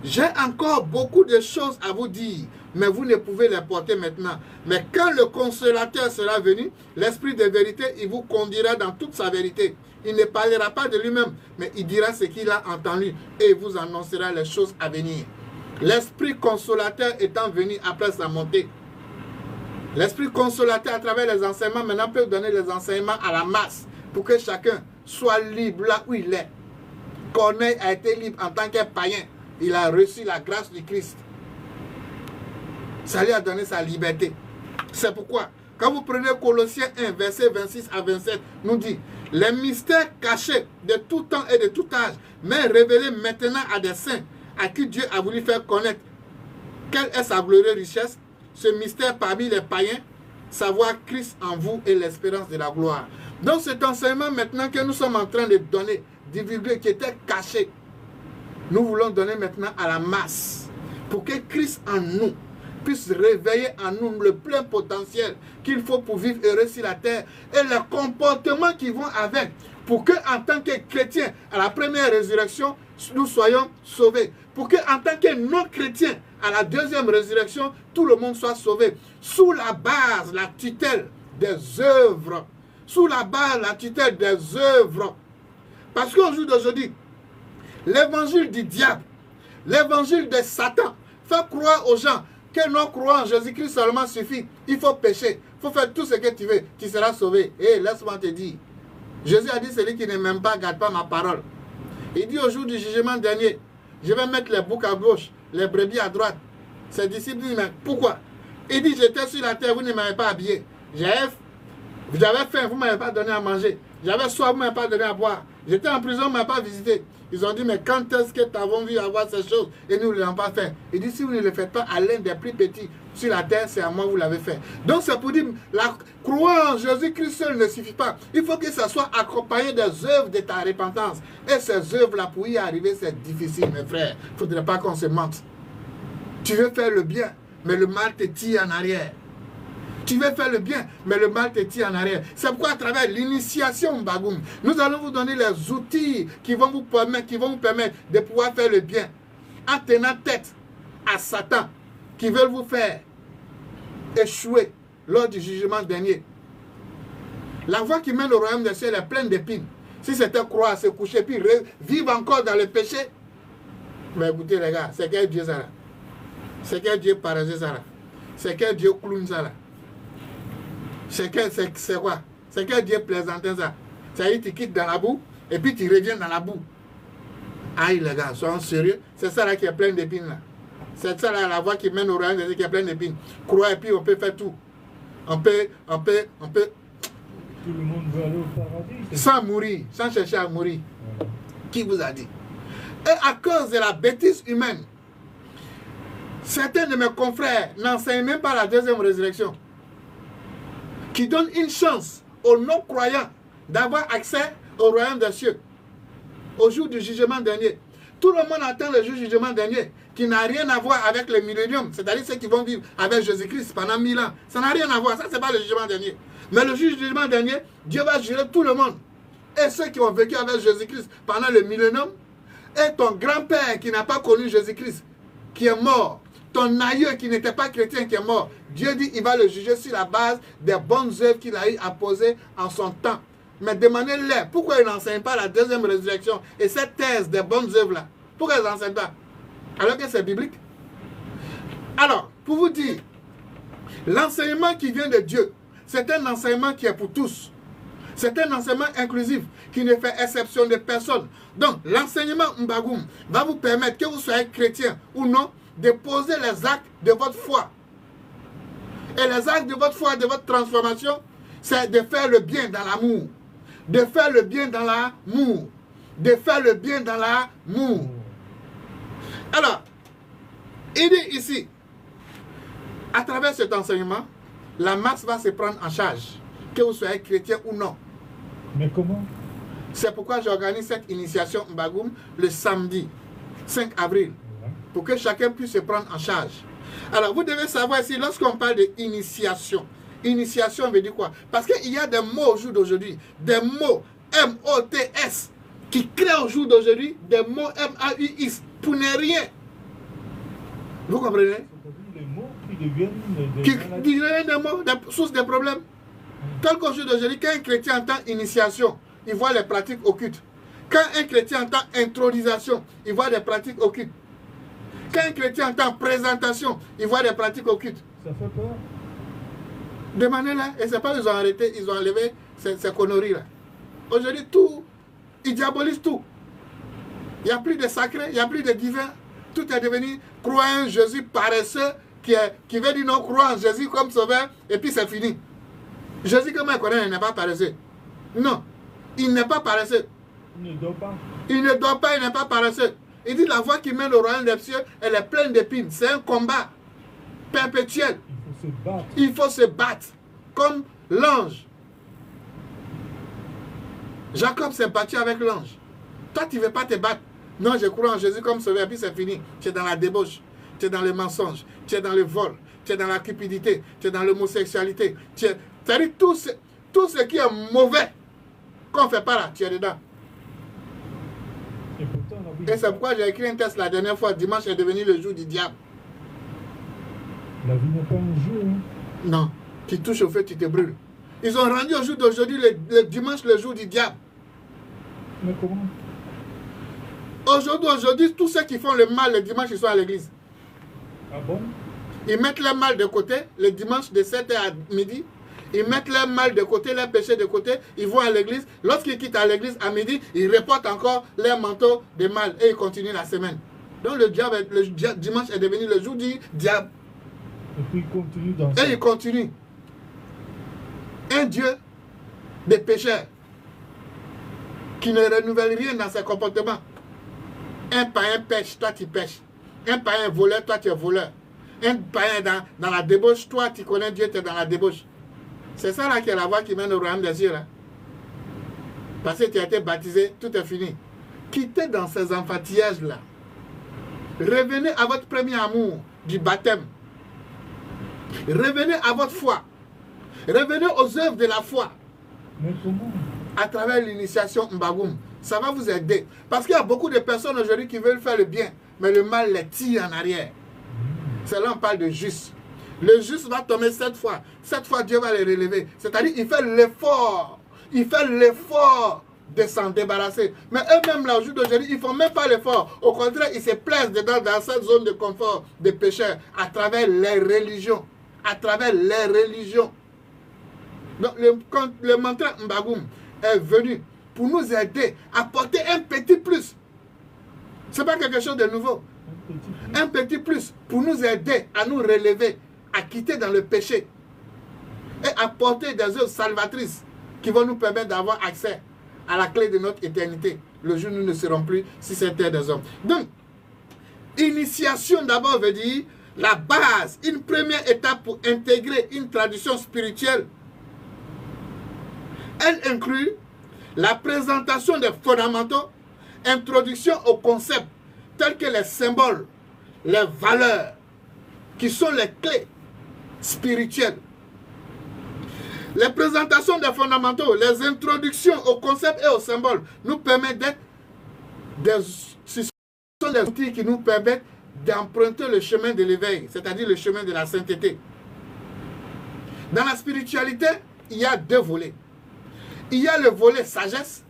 J'ai encore beaucoup de choses à vous dire, mais vous ne pouvez les porter maintenant. Mais quand le consolateur sera venu, l'esprit de vérité, il vous conduira dans toute sa vérité. Il ne parlera pas de lui-même, mais il dira ce qu'il a entendu et il vous annoncera les choses à venir. L'esprit consolateur étant venu après sa montée, l'esprit consolateur à travers les enseignements maintenant peut donner les enseignements à la masse pour que chacun soit libre là où il est. Corneille a été libre en tant que païen. Il a reçu la grâce du Christ. Ça lui a donné sa liberté. C'est pourquoi, quand vous prenez Colossiens 1, verset 26 à 27, nous dit, les mystères cachés de tout temps et de tout âge, mais révélés maintenant à des saints, à qui Dieu a voulu faire connaître quelle est sa glorieuse richesse, ce mystère parmi les païens, savoir Christ en vous et l'espérance de la gloire. Donc cet enseignement maintenant que nous sommes en train de donner, divulguer, qui était caché, nous voulons donner maintenant à la masse, pour que Christ en nous puisse réveiller en nous le plein potentiel qu'il faut pour vivre heureux sur la terre et les comportements qui vont avec, pour que en tant que chrétiens, à la première résurrection, nous soyons sauvés. Pour que en tant que non-chrétiens, à la deuxième résurrection, tout le monde soit sauvé. Sous la base, la tutelle des œuvres. Sous la base, la tutelle des œuvres. Parce qu'au jour d'aujourd'hui, l'évangile du diable, l'évangile de Satan, fait croire aux gens que non croire en Jésus-Christ seulement suffit. Il faut pécher. Il faut faire tout ce que tu veux. Tu seras sauvé. Et laisse-moi te dire. Jésus a dit, celui qui ne m'aime pas, garde pas ma parole. Il dit au jour du jugement dernier, je vais mettre les boucs à gauche, les brebis à droite. Ses disciples disent, mais pourquoi? Il dit, j'étais sur la terre, vous ne m'avez pas habillé. J'avais faim, vous ne m'avez pas donné à manger. J'avais soif, vous ne m'avez pas donné à boire. J'étais en prison, on ne m'a pas visité. Ils ont dit, mais quand est-ce que t'avons vu avoir ces choses et nous ne l'avons pas fait? Il dit, si vous ne le faites pas à l'un des plus petits sur la terre, c'est à moi que vous l'avez fait. Donc c'est pour dire, la croix en Jésus-Christ seul ne suffit pas. Il faut que ça soit accompagné des œuvres de ta repentance. Et ces œuvres-là, pour y arriver, c'est difficile, mes frères. Il ne faudrait pas qu'on se mente. Tu veux faire le bien, mais le mal te tire en arrière. Tu veux faire le bien, mais le mal te tire en arrière. C'est pourquoi à travers l'initiation Mbagoum, nous allons vous donner les outils qui vont vous permettre de pouvoir faire le bien. En tenant tête à Satan, qui veut vous faire échouer lors du jugement dernier. La voie qui mène au royaume des cieux est pleine d'épines. Si c'était croire, se coucher, puis vivre encore dans le péché, mais écoutez les gars, c'est quel Dieu ça là? C'est quel Dieu parasite ça là? C'est quel Dieu clown ça là? C'est quoi? C'est quel Dieu plaisantin ça? Ça y est, tu quittes dans la boue et puis tu reviens dans la boue. Aïe les gars, soyons sérieux. C'est ça là qui est plein d'épines là. C'est ça là la voie qui mène au royaume des cieux qui est plein d'épines. Croire et puis on peut faire tout. On peut. Tout le monde veut aller au paradis. Sans mourir, sans chercher à mourir. Voilà. Qui vous a dit? Et à cause de la bêtise humaine, certains de mes confrères n'enseignent même pas la deuxième résurrection, qui donne une chance aux non-croyants d'avoir accès au royaume des cieux, au jour du jugement dernier. Tout le monde attend le jour du jugement dernier, qui n'a rien à voir avec le millénium, c'est-à-dire ceux qui vont vivre avec Jésus-Christ pendant 1000 ans. Ça n'a rien à voir, ça c'est pas le jugement dernier. Mais le jour du jugement dernier, Dieu va juger tout le monde. Et ceux qui ont vécu avec Jésus-Christ pendant le millénium, et ton grand-père qui n'a pas connu Jésus-Christ, qui est mort, ton aïeux qui n'était pas chrétien qui est mort, Dieu dit qu'il va le juger sur la base des bonnes œuvres qu'il a eu à poser en son temps. Mais demandez-leur pourquoi ils n'enseignent pas la deuxième résurrection et cette thèse des bonnes œuvres-là. Pourquoi ils n'enseignent pas? Alors que c'est biblique. Alors, pour vous dire, l'enseignement qui vient de Dieu, c'est un enseignement qui est pour tous. C'est un enseignement inclusif qui ne fait exception de personne. Donc, l'enseignement Mbagoum va vous permettre, que vous soyez chrétien ou non, de poser les actes de votre foi. Et les actes de votre foi, de votre transformation, c'est de faire le bien dans l'amour. De faire le bien dans l'amour. De faire le bien dans l'amour. Alors, il dit ici, à travers cet enseignement, la masse va se prendre en charge, que vous soyez chrétien ou non. Mais comment? C'est pourquoi j'organise cette initiation Mbagoum le samedi 5 avril. Pour que chacun puisse se prendre en charge. Alors, vous devez savoir ici, lorsqu'on parle d'initiation, initiation veut dire quoi? Parce qu'il y a des mots au jour d'aujourd'hui, des mots M-O-T-S, qui créent au jour d'aujourd'hui des mots M-A-U-X, pour ne rien. Vous comprenez? Les mots qui deviennent des mots, des sources de problèmes. Tel qu'au jour d'aujourd'hui, quand un chrétien entend initiation, il voit les pratiques occultes. Quand un chrétien entend intronisation, il voit des pratiques occultes. Quand un chrétien entend présentation, il voit des pratiques occultes. Ça fait peur. Demandez-là, et c'est pas qu'ils ont arrêté, ils ont enlevé ces conneries-là. Aujourd'hui, tout, ils diabolisent tout. Il n'y a plus de sacré, il n'y a plus de divin. Tout est devenu croire en Jésus paresseux, qui veut dire non, croire en Jésus comme sauveur, et puis c'est fini. Jésus, comment il connaît, il n'est pas paresseux. Non, il n'est pas paresseux. Il ne dort pas. Il ne dort pas, il n'est pas paresseux. Il dit la voie qui mène au royaume des cieux, elle est pleine d'épines. C'est un combat perpétuel. Il faut se battre. Il faut se battre comme l'ange. Jacob s'est battu avec l'ange. Toi, tu ne veux pas te battre. Non, je crois en Jésus comme sauveur, puis c'est fini. Tu es dans la débauche, tu es dans le mensonge, tu es dans le vol, tu es dans la cupidité, tu es dans l'homosexualité. C'est-à-dire tout ce qui est mauvais qu'on ne fait pas là, tu es dedans. Et c'est pourquoi j'ai écrit un texte la dernière fois. Dimanche est devenu le jour du diable. La vie n'est pas un jour. Hein? Non. Tu touches au feu, tu te brûles. Ils ont rendu au jour d'aujourd'hui le dimanche le jour du diable. Mais comment? Aujourd'hui, tous ceux qui font le mal le dimanche, ils sont à l'église. Ah bon? Ils mettent leur mal de côté le dimanche de 7h à midi. Ils mettent leur mal de côté, leur péché de côté, ils vont à l'église. Lorsqu'ils quittent à l'église à midi, ils reportent encore leur manteau de mal et ils continuent la semaine. Donc le dimanche est devenu le jour du diable. Et puis ils continuent dans ça. Et ils continuent. Un Dieu des pécheurs. qui ne renouvelle rien dans ses comportements. Un païen pêche, toi tu pêches. Un païen voleur, toi tu es voleur. Un païen dans la débauche, toi tu connais Dieu, tu es dans la débauche. C'est ça là qui est la voie qui mène au royaume des cieux là. Parce que tu as été baptisé, tout est fini. Quittez dans ces enfantillages là. Revenez à votre premier amour du baptême. Revenez à votre foi. Revenez aux œuvres de la foi. Mais comment? À travers l'initiation Mbagoum. Ça va vous aider. Parce qu'il y a beaucoup de personnes aujourd'hui qui veulent faire le bien, mais le mal les tire en arrière. C'est là on parle de juste. Le juste va tomber 7 fois. 7 fois Dieu va les relever. C'est-à-dire il fait l'effort. Il fait l'effort de s'en débarrasser. Mais eux-mêmes là, au jour d'aujourd'hui, ils ne font même pas l'effort. Au contraire, ils se plaisent dedans dans cette zone de confort des pécheurs à travers les religions. À travers les religions. Donc le mantra Mbagoum est venu pour nous aider à porter un petit plus. Ce n'est pas quelque chose de nouveau. Un petit plus pour nous aider à nous relever, à quitter dans le péché et à porter des œuvres salvatrices qui vont nous permettre d'avoir accès à la clé de notre éternité. Le jour où nous ne serons plus sur cette terre des hommes. Donc, initiation d'abord veut dire la base, une première étape pour intégrer une tradition spirituelle. Elle inclut la présentation des fondamentaux, introduction aux concepts tels que les symboles, les valeurs, qui sont les clés spirituelles. Les présentations des fondamentaux, les introductions aux concepts et aux symboles nous permettent d'être ce sont des outils qui nous permettent d'emprunter le chemin de l'éveil, c'est-à-dire le chemin de la sainteté. Dans la spiritualité, il y a 2 volets. Il y a le volet sagesse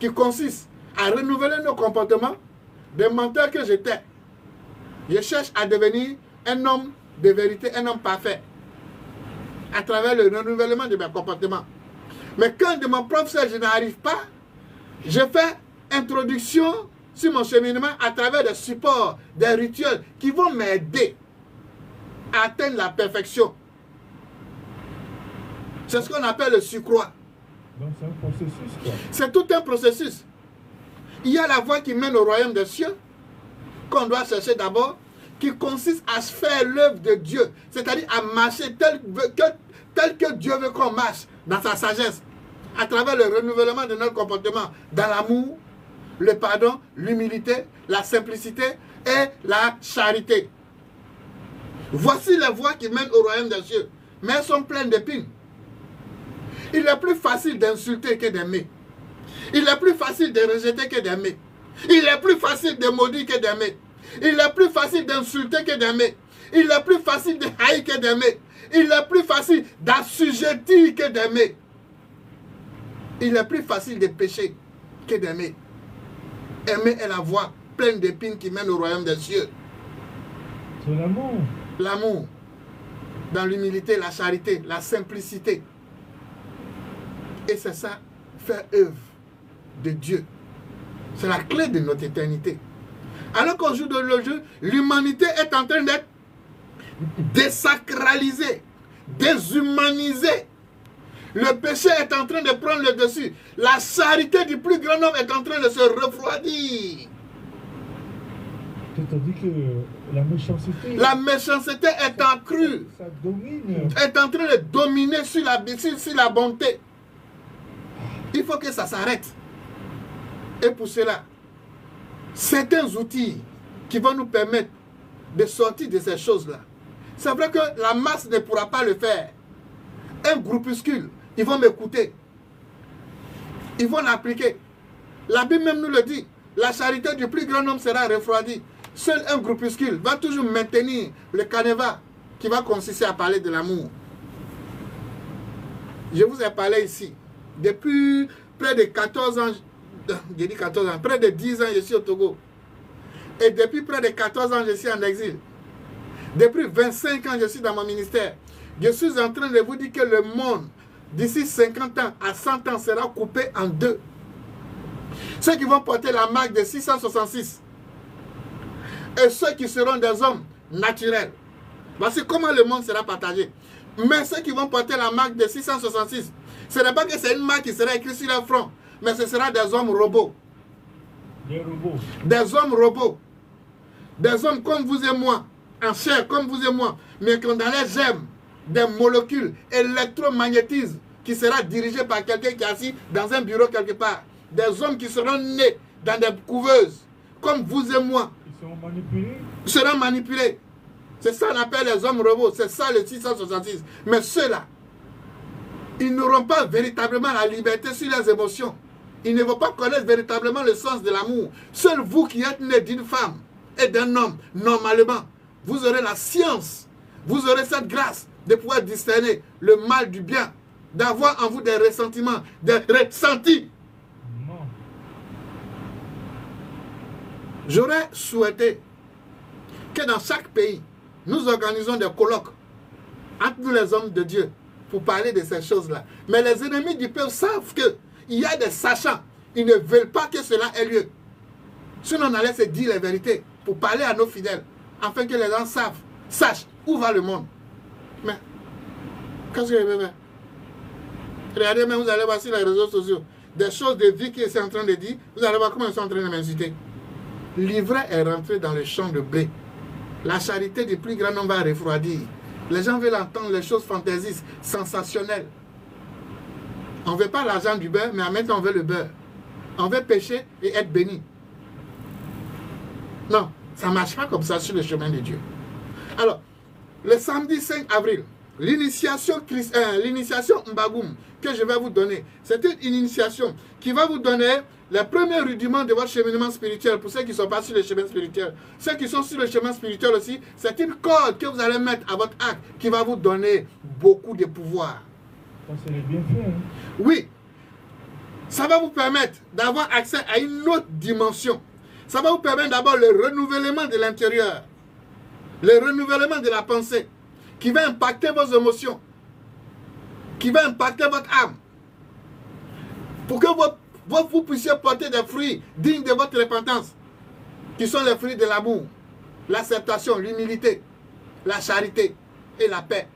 qui consiste à renouveler nos comportements. Des menteurs que j'étais, je cherche à devenir un homme de vérité, un homme parfait à travers le renouvellement de mes comportements. Mais quand de mon professeur je n'arrive pas, je fais introduction sur mon cheminement à travers des supports, des rituels qui vont m'aider à atteindre la perfection. C'est ce qu'on appelle le surcroît. Donc c'est un processus quoi. C'est tout un processus. Il y a la voie qui mène au royaume des cieux, qu'on doit chercher d'abord, qui consiste à faire l'œuvre de Dieu, c'est-à-dire à marcher tel que Dieu veut qu'on marche, dans sa sagesse, à travers le renouvellement de notre comportement, dans l'amour, le pardon, l'humilité, la simplicité et la charité. Voici les voies qui mènent au royaume des cieux, mais elles sont pleines d'épines. Il est plus facile d'insulter que d'aimer. Il est plus facile de rejeter que d'aimer. Il est plus facile de maudire que d'aimer. Il est plus facile d'insulter que d'aimer. Il est plus facile de haïr que d'aimer. Il est plus facile d'assujettir que d'aimer. Il est plus facile de pécher que d'aimer. Aimer est la voie pleine d'épines qui mène au royaume des cieux. C'est l'amour. L'amour, dans l'humilité, la charité, la simplicité. Et c'est ça, faire œuvre de Dieu. C'est la clé de notre éternité. Alors qu'au jour de l'aujourd'hui, l'humanité est en train d'être désacralisée, déshumanisée. Le péché est en train de prendre le dessus. La charité du plus grand homme est en train de se refroidir. C'est-à-dire que la méchanceté est accrue. Ça domine. Est en train de dominer sur la bonté. Il faut que ça s'arrête. Et pour cela, certains outils qui vont nous permettre de sortir de ces choses-là. C'est vrai que la masse ne pourra pas le faire. Un groupuscule, ils vont m'écouter. Ils vont l'appliquer. La Bible même nous le dit. La charité du plus grand homme sera refroidie. Seul un groupuscule va toujours maintenir le canevas qui va consister à parler de l'amour. Je vous ai parlé ici. Depuis près de 14 ans, j'ai dit 14 ans, près de 10 ans, je suis au Togo. Et depuis près de 14 ans, je suis en exil. Depuis 25 ans, je suis dans mon ministère. Je suis en train de vous dire que le monde, d'ici 50 ans à 100 ans, sera coupé en deux. Ceux qui vont porter la marque de 666 et ceux qui seront des hommes naturels. Voici comment le monde sera partagé. Mais ceux qui vont porter la marque de 666, ce n'est pas que c'est une marque qui sera écrite sur leur front, mais ce sera des hommes robots. Des robots. Des hommes robots. Des hommes comme vous et moi, en chair comme vous et moi, mais qui ont dans les germes des molécules électromagnétismes qui sera dirigé par quelqu'un qui est assis dans un bureau quelque part. Des hommes qui seront nés dans des couveuses, comme vous et moi. Ils seront manipulés. Ils seront manipulés. C'est ça qu'on appelle les hommes robots. C'est ça le 666. Mais ceux-là, ils n'auront pas véritablement la liberté sur les émotions. Ils ne vont pas connaître véritablement le sens de l'amour. Seul vous qui êtes né d'une femme et d'un homme, normalement, vous aurez la science. Vous aurez cette grâce de pouvoir discerner le mal du bien. D'avoir en vous des ressentiments, des ressentis. Non. J'aurais souhaité que dans chaque pays, nous organisons des colloques entre nous les hommes de Dieu pour parler de ces choses-là. Mais les ennemis du peuple savent qu'il y a des sachants. Ils ne veulent pas que cela ait lieu. Sinon, on allait se dire les vérités pour parler à nos fidèles, afin que les gens sachent où va le monde. Mais, qu'est-ce que je vais faire? Regardez, même vous allez voir sur les réseaux sociaux, des choses de vie qui sont en train de dire, vous allez voir comment ils sont en train de m'insulter. L'ivraie est rentré dans le champ de blé. La charité du plus grand nombre va refroidir. Les gens veulent entendre les choses fantaisistes, sensationnelles. On ne veut pas l'argent du beurre, mais en même temps on veut le beurre. On veut pécher et être béni. Non, ça ne marche pas comme ça sur le chemin de Dieu. Alors, le samedi 5 avril, l'initiation Mbagoum que je vais vous donner, c'est une initiation qui va vous donner les premiers rudiments de votre cheminement spirituel pour ceux qui ne sont pas sur le chemin spirituel. Ceux qui sont sur le chemin spirituel aussi, c'est une corde que vous allez mettre à votre acte qui va vous donner beaucoup de pouvoir. Ça, c'est les bienfaits. Hein? Oui, ça va vous permettre d'avoir accès à une autre dimension. Ça va vous permettre d'avoir le renouvellement de l'intérieur, le renouvellement de la pensée, qui va impacter vos émotions, qui va impacter votre âme, pour que vous puissiez porter des fruits dignes de votre repentance, qui sont les fruits de l'amour, l'acceptation, l'humilité, la charité et la paix.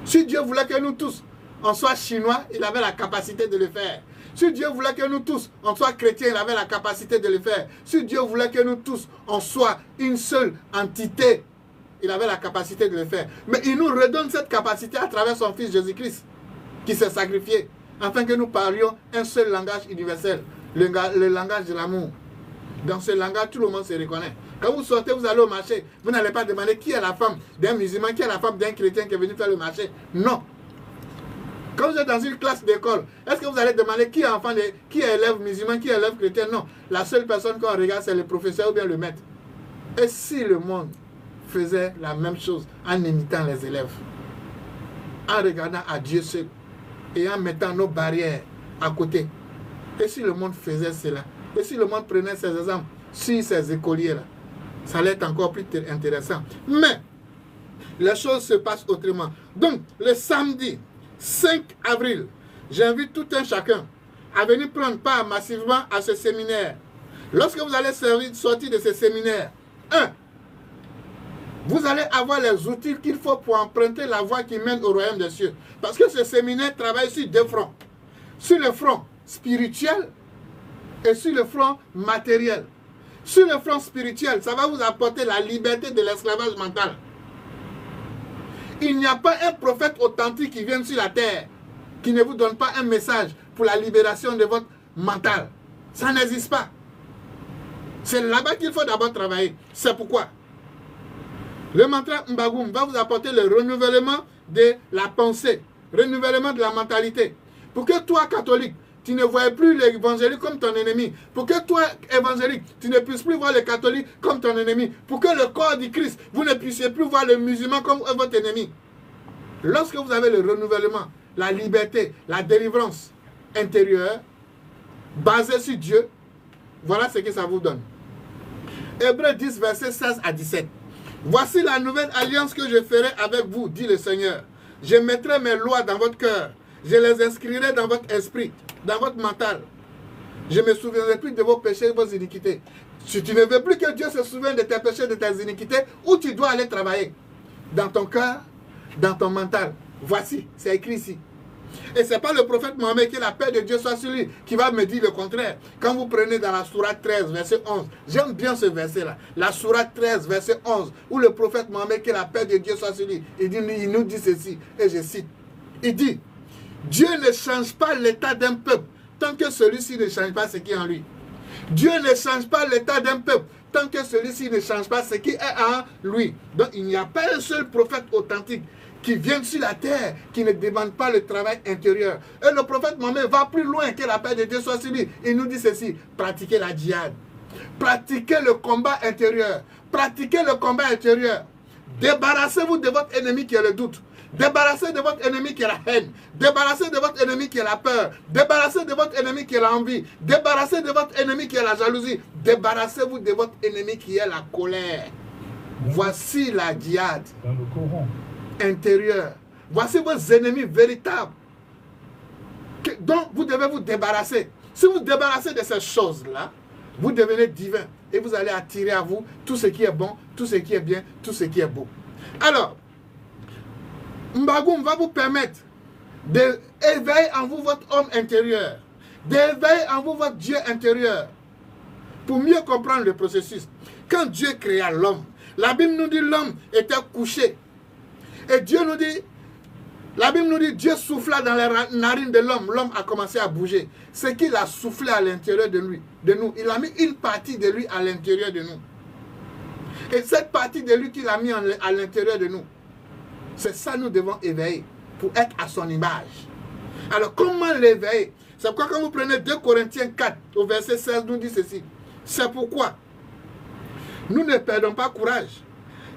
Si Dieu voulait que nous tous, on soit chinois, il avait la capacité de le faire. Si Dieu voulait que nous tous, on soit chrétiens, il avait la capacité de le faire. Si Dieu voulait que nous tous, on soit une seule entité, il avait la capacité de le faire. Mais il nous redonne cette capacité à travers son Fils Jésus-Christ, qui s'est sacrifié, afin que nous parlions un seul langage universel, le langage de l'amour. Dans ce langage, tout le monde se reconnaît. Quand vous sortez, vous allez au marché, vous n'allez pas demander qui est la femme d'un musulman, qui est la femme d'un chrétien qui est venu faire le marché. Non. Quand vous êtes dans une classe d'école, est-ce que vous allez demander qui est élève musulman, qui est élève chrétien? Non. La seule personne qu'on regarde, c'est le professeur ou bien le maître. Et si le monde faisait la même chose en imitant les élèves, en regardant à Dieu seul et en mettant nos barrières à côté? Et si le monde faisait cela? Et si le monde prenait ces exemples sur ces écoliers-là? Ça allait être encore plus intéressant. Mais les choses se passent autrement. Donc, le samedi 5 avril, j'invite tout un chacun à venir prendre part massivement à ce séminaire. Lorsque vous allez sortir de ce séminaire, vous allez avoir les outils qu'il faut pour emprunter la voie qui mène au royaume des cieux. Parce que ce séminaire travaille sur deux fronts. Sur le front spirituel et sur le front matériel. Sur le front spirituel, ça va vous apporter la liberté de l'esclavage mental. Il n'y a pas un prophète authentique qui vienne sur la terre qui ne vous donne pas un message pour la libération de votre mental. Ça n'existe pas. C'est là-bas qu'il faut d'abord travailler. C'est pourquoi le mantra Mbagoum va vous apporter le renouvellement de la pensée, renouvellement de la mentalité. Pour que toi, catholique, tu ne vois plus l'évangélique comme ton ennemi. Pour que toi, évangélique, tu ne puisses plus voir le catholique comme ton ennemi. Pour que le corps du Christ, vous ne puissiez plus voir le musulman comme votre ennemi. Lorsque vous avez le renouvellement, la liberté, la délivrance intérieure, basée sur Dieu, voilà ce que ça vous donne. Hébreux 10, versets 16 à 17. Voici la nouvelle alliance que je ferai avec vous, dit le Seigneur. Je mettrai mes lois dans votre cœur. Je les inscrirai dans votre esprit, dans votre mental. Je ne me souviendrai plus de vos péchés et vos iniquités. Si tu ne veux plus que Dieu se souvienne de tes péchés et de tes iniquités, où tu dois aller travailler? Dans ton cœur, dans ton mental. Voici, c'est écrit ici. Et ce n'est pas le prophète Mohammed, que la paix de Dieu soit sur lui, qui va me dire le contraire. Quand vous prenez dans la sourate 13, verset 11, j'aime bien ce verset-là, la sourate 13, verset 11, où le prophète Mohammed, que la paix de Dieu soit sur lui, il nous dit ceci, et je cite, il dit, Dieu ne change pas l'état d'un peuple tant que celui-ci ne change pas ce qui est en lui. Dieu ne change pas l'état d'un peuple tant que celui-ci ne change pas ce qui est en lui. Donc il n'y a pas un seul prophète authentique qui vient sur la terre, qui ne demande pas le travail intérieur. Et le prophète Mohammed va plus loin, que la paix de Dieu soit sur lui. Il nous dit ceci, pratiquez la djihad, pratiquez le combat intérieur, pratiquez le combat intérieur. Débarrassez-vous de votre ennemi qui est le doute. Débarrassez de votre ennemi qui est la haine. Débarrassez de votre ennemi qui est la peur. Débarrassez de votre ennemi qui est l'envie. Débarrassez de votre ennemi qui est la jalousie. Débarrassez-vous de votre ennemi qui est la colère. Voici la djihad Dans le Coran. intérieure. Voici vos ennemis véritables dont vous devez vous débarrasser. Si vous vous débarrassez de ces choses-là, vous devenez divin et vous allez attirer à vous tout ce qui est bon, tout ce qui est bien, tout ce qui est beau. Alors, Mbagoum va vous permettre d'éveiller en vous votre homme intérieur, d'éveiller en vous votre Dieu intérieur, pour mieux comprendre le processus. Quand Dieu créa l'homme, la Bible nous dit l'homme était couché. Et Dieu nous dit, la Bible nous dit, Dieu souffla dans les narines de l'homme, l'homme a commencé à bouger. Ce qu'il a soufflé à l'intérieur de lui, de nous, il a mis une partie de lui à l'intérieur de nous. Et cette partie de lui qu'il a mis à l'intérieur de nous, c'est ça nous devons éveiller pour être à son image. Alors comment l'éveiller? C'est pourquoi quand vous prenez 2 Corinthiens 4 au verset 16 nous dit ceci. C'est pourquoi nous ne perdons pas courage.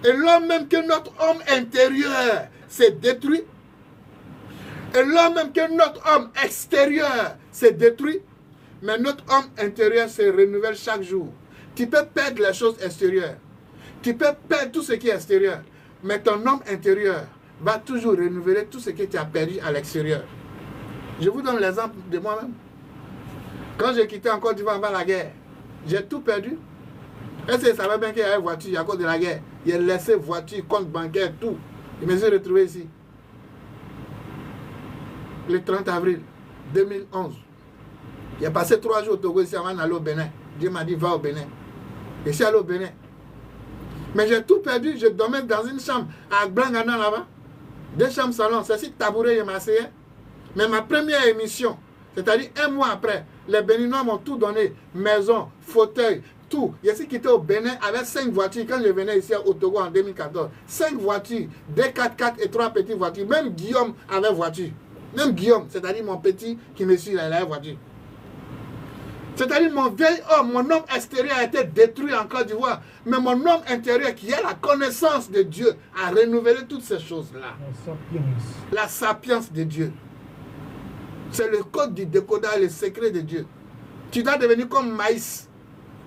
Et lors même que notre homme intérieur s'est détruit, et lors même que notre homme extérieur s'est détruit, mais notre homme intérieur se renouvelle chaque jour. Tu peux perdre les choses extérieures, tu peux perdre tout ce qui est extérieur, mais ton homme intérieur va toujours renouveler tout ce que tu as perdu à l'extérieur. Je vous donne l'exemple de moi-même. Quand j'ai quitté en Côte d'Ivoire avant la guerre, j'ai tout perdu. Est-ce que ça va bien qu'il y a une voiture à cause de la guerre? Il a laissé voiture, compte bancaire, tout. Je me suis retrouvé ici. Le 30 avril 2011. Il a passé 3 jours au Togo ici avant d'aller au Bénin. Dieu m'a dit, va au Bénin. Et je suis allé au Bénin. Mais j'ai tout perdu. Je dormais dans une chambre à Blangana là-bas. 2 chambres salon. C'est si tabouret, je m'asseyais. Mais ma première émission, c'est-à-dire 1 mois après, les Béninois m'ont tout donné. Maison, fauteuil, tout. Je suis quitté au Bénin avec 5 voitures. Quand je venais ici au Togo en 2014, 5 voitures, 2 4x4 et 3 petites voitures. Même Guillaume avait voiture. Même Guillaume, c'est-à-dire mon petit qui me suit, il avait voiture. C'est-à-dire mon vieil homme, mon homme extérieur a été détruit en Côte d'Ivoire. Mais mon homme intérieur qui a la connaissance de Dieu a renouvelé toutes ces choses-là. La sapience. La sapience de Dieu. C'est le code du décodage, le secret de Dieu. Tu dois devenir comme maïs.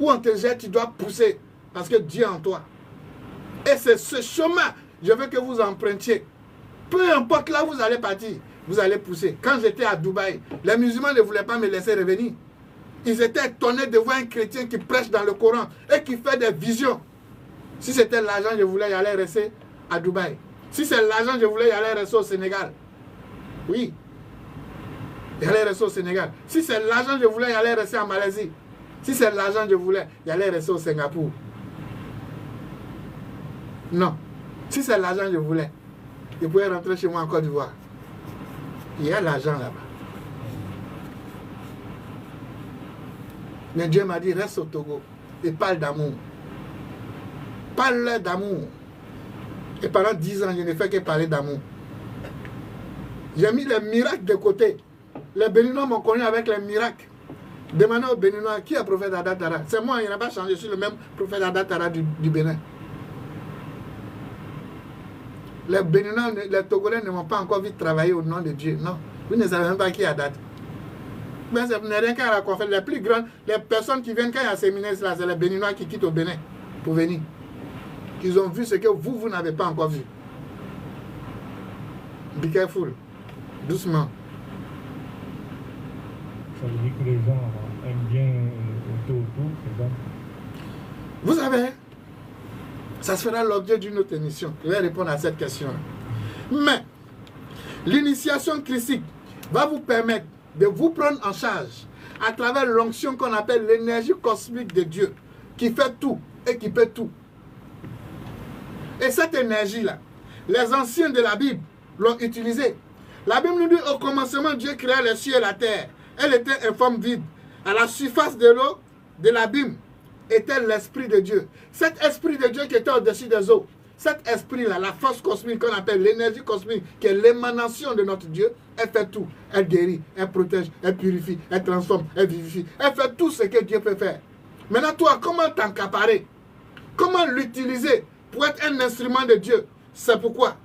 Où on te jette, tu dois pousser. Parce que Dieu est en toi. Et c'est ce chemin, je veux que vous empruntiez. Peu importe là où vous allez partir, vous allez pousser. Quand j'étais à Dubaï, les musulmans ne voulaient pas me laisser revenir. Ils étaient étonnés de voir un chrétien qui prêche dans le Coran et qui fait des visions. Si c'était l'argent, je voulais y aller rester à Dubaï. Si c'est l'argent, je voulais y aller rester au Sénégal. Oui. Y aller rester au Sénégal. Si c'est l'argent, je voulais y aller rester en Malaisie. Si c'est l'argent, je voulais y aller rester au Singapour. Non. Si c'est l'argent, je voulais. Je pouvais rentrer chez moi en Côte d'Ivoire. Il y a l'argent là-bas. Mais Dieu m'a dit, reste au Togo et parle d'amour. Parle d'amour. Et pendant 10 ans, je n'ai fait que parler d'amour. J'ai mis les miracles de côté. Les Béninois m'ont connu avec les miracles. Demandez aux Béninois, qui est le prophète Adatara? C'est moi, il n'a pas changé, je suis le même prophète Adatara du Bénin. Les Béninois, les Togolais ne m'ont pas encore vu travailler au nom de Dieu. Non, vous ne savez même pas qui est Adat. Mais ce n'est rien qu'à la conférence. Les plus grandes, les personnes qui viennent quand il y a un séminaire, c'est les Béninois qui quittent au Bénin pour venir. Ils ont vu ce que vous n'avez pas encore vu. Be careful. Doucement. Ça veut dire que les gens aiment bien autour, c'est ça? Vous savez, ça sera l'objet d'une autre émission. Je vais répondre à cette question. Mais, l'initiation christique va vous permettre de vous prendre en charge à travers l'onction qu'on appelle l'énergie cosmique de Dieu, qui fait tout et qui peut tout. Et cette énergie-là, les anciens de la Bible l'ont utilisée. La Bible nous dit, au commencement, Dieu créa les cieux et la terre. Elle était informe vide. À la surface de l'eau, de l'abîme, était l'Esprit de Dieu. Cet Esprit de Dieu qui était au-dessus des eaux, cet esprit-là, la force cosmique qu'on appelle l'énergie cosmique, qui est l'émanation de notre Dieu, elle fait tout. Elle guérit, elle protège, elle purifie, elle transforme, elle vivifie. Elle fait tout ce que Dieu peut faire. Maintenant, toi, comment t'encaparer? Comment l'utiliser pour être un instrument de Dieu? C'est pourquoi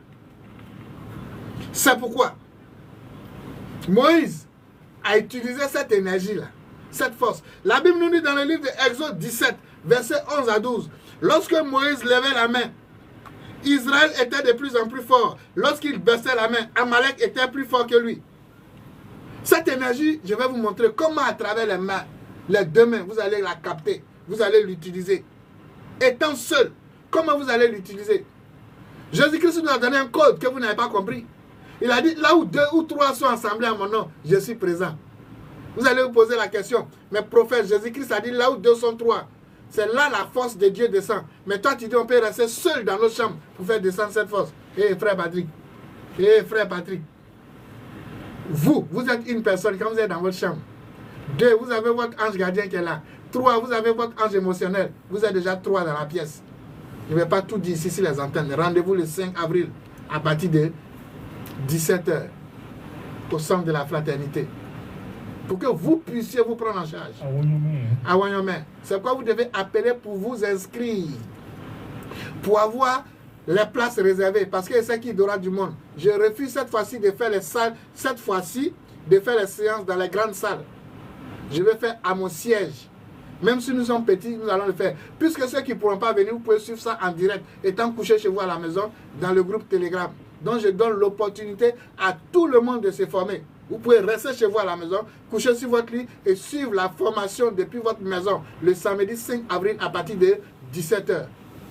Moïse a utilisé cette énergie-là, cette force. La Bible nous dit dans le livre de Exode 17, versets 11 à 12, lorsque Moïse levait la main, Israël était de plus en plus fort. Lorsqu'il baissait la main, Amalek était plus fort que lui. Cette énergie, je vais vous montrer comment à travers les mains, les deux mains, vous allez la capter, vous allez l'utiliser. Étant seul, comment vous allez l'utiliser? Jésus-Christ nous a donné un code que vous n'avez pas compris. Il a dit, là où 2 ou 3 sont assemblés en mon nom, je suis présent. Vous allez vous poser la question, mais prophète, Jésus-Christ a dit, là où 2 sont 3, c'est là la force de Dieu descend. Mais toi, tu dis, on peut rester seul dans nos chambres pour faire descendre cette force. Frère Patrick, vous êtes une personne quand vous êtes dans votre chambre. 2, vous avez votre ange gardien qui est là. 3, vous avez votre ange émotionnel. Vous êtes déjà 3 dans la pièce. Je ne vais pas tout dire ici sur les antennes. Rendez-vous le 5 avril à partir de 17h au centre de la fraternité. Pour que vous puissiez vous prendre en charge. À Wanyomé. C'est pourquoi vous devez appeler pour vous inscrire. Pour avoir les places réservées. Parce que c'est qui aura du monde. Je refuse cette fois-ci de faire les salles. Cette fois-ci de faire les séances dans les grandes salles. Je vais faire à mon siège. Même si nous sommes petits, nous allons le faire. Puisque ceux qui ne pourront pas venir, vous pouvez suivre ça en direct, étant couché chez vous à la maison, dans le groupe Telegram. Donc je donne l'opportunité à tout le monde de se former. Vous pouvez rester chez vous à la maison, coucher sur votre lit et suivre la formation depuis votre maison le samedi 5 avril à partir de 17h.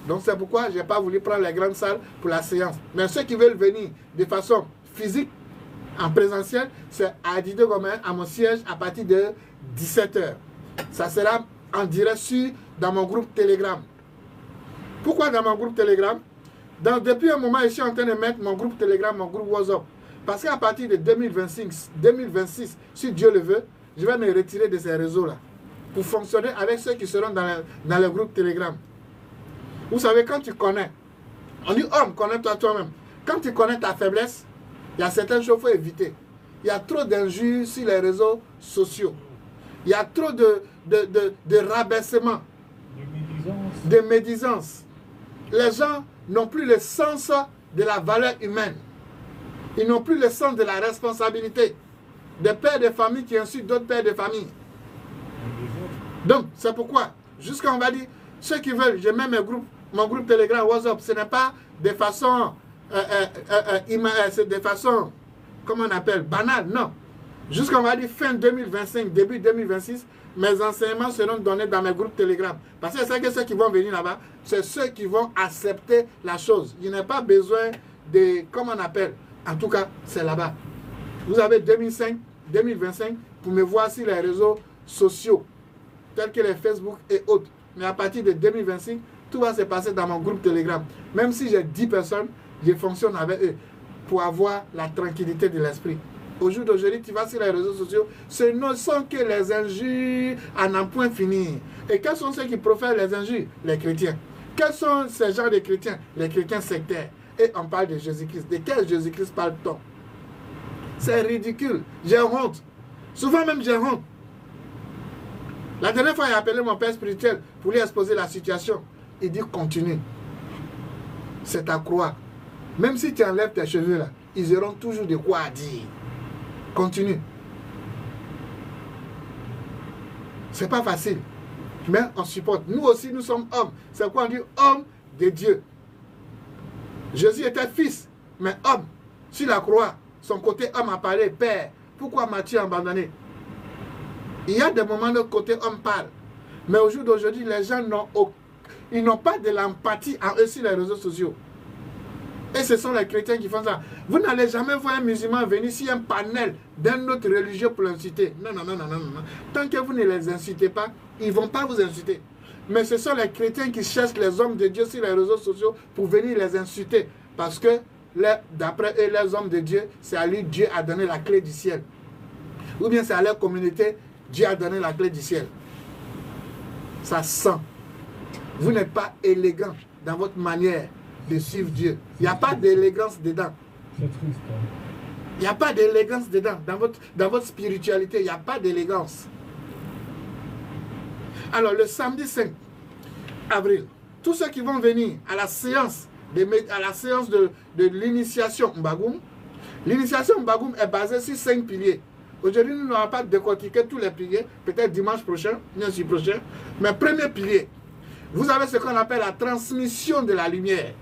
Donc c'est pourquoi je n'ai pas voulu prendre les grandes salles pour la séance. Mais ceux qui veulent venir de façon physique, en présentiel, c'est à Didier Gomen, à mon siège, à partir de 17h. Ça sera en direct dans mon groupe Telegram. Pourquoi dans mon groupe Telegram? Depuis un moment, je suis en train de mettre mon groupe Telegram, mon groupe WhatsApp. Parce qu'à partir de 2026, si Dieu le veut, je vais me retirer de ces réseaux-là. Pour fonctionner avec ceux qui seront dans le groupe Telegram. Vous savez, quand tu connais, on dit homme, connais-toi toi-même. Quand tu connais ta faiblesse, il y a certaines choses qu'il faut éviter. Il y a trop d'injures sur les réseaux sociaux. Il y a trop de rabaissement, de médisance. Les gens n'ont plus le sens de la valeur humaine. Ils n'ont plus le sens de la responsabilité. Des pères de famille qui insultent d'autres pères de famille. Donc, c'est pourquoi, jusqu'à on va dire, ceux qui veulent, je mets mon groupe Telegram, WhatsApp, ce n'est pas de façon, c'est de façon, comment on appelle, banale, non. Jusqu'à on va dire fin 2025, début 2026, mes enseignements seront donnés dans mes groupes Telegram. Parce que c'est que ceux qui vont venir là-bas, c'est ceux qui vont accepter la chose. Il n'y a pas besoin de, comment on appelle, en tout cas, c'est là-bas. Vous avez 2025 pour me voir sur les réseaux sociaux, tels que les Facebook et autres. Mais à partir de 2025, tout va se passer dans mon groupe Telegram. Même si j'ai 10 personnes, je fonctionne avec eux pour avoir la tranquillité de l'esprit. Au jour d'aujourd'hui, tu vas sur les réseaux sociaux, ce ne sont que les injures à n'en point finir. Et quels sont ceux qui profèrent les injures? Les chrétiens. Quels sont ces gens de chrétiens? Les chrétiens sectaires. Et on parle de Jésus-Christ. De quel Jésus-Christ parle-t-on? C'est ridicule. J'ai honte. Souvent même j'ai honte. La dernière fois, j'ai appelé mon père spirituel pour lui exposer la situation. Il dit continue. C'est ta croix. Même si tu enlèves tes cheveux là, ils auront toujours de quoi dire. Continue. C'est pas facile. Mais on supporte. Nous aussi, nous sommes hommes. C'est quoi on dit homme de Dieu. Jésus était fils, mais homme. Sur la croix, son côté homme a parlé, Père, pourquoi m'as-tu abandonné? Il y a des moments où le côté homme parle. Mais au jour d'aujourd'hui, les gens n'ont pas de l'empathie en eux sur les réseaux sociaux. Et ce sont les chrétiens qui font ça. Vous n'allez jamais voir un musulman venir sur un panel d'un autre religieux pour l'insulter. Non, non, non, non, non, non. Tant que vous ne les incitez pas, ils ne vont pas vous insulter. Mais ce sont les chrétiens qui cherchent les hommes de Dieu sur les réseaux sociaux pour venir les insulter. Parce que d'après eux, les hommes de Dieu, c'est à lui Dieu a donné la clé du ciel. Ou bien c'est à leur communauté, Dieu a donné la clé du ciel. Ça sent. Vous n'êtes pas élégant dans votre manière de suivre Dieu. Il n'y a pas d'élégance dedans. C'est triste. Hein? Il n'y a pas d'élégance dedans. Dans votre spiritualité, il n'y a pas d'élégance. Alors, le samedi 5 avril, tous ceux qui vont venir à la séance de l'initiation Mbagoum, l'initiation Mbagoum est basée sur 5 piliers. Aujourd'hui, nous n'allons pas décortiquer tous les piliers, peut-être dimanche prochain, lundi prochain. Mais premier pilier, vous avez ce qu'on appelle la transmission de la lumière.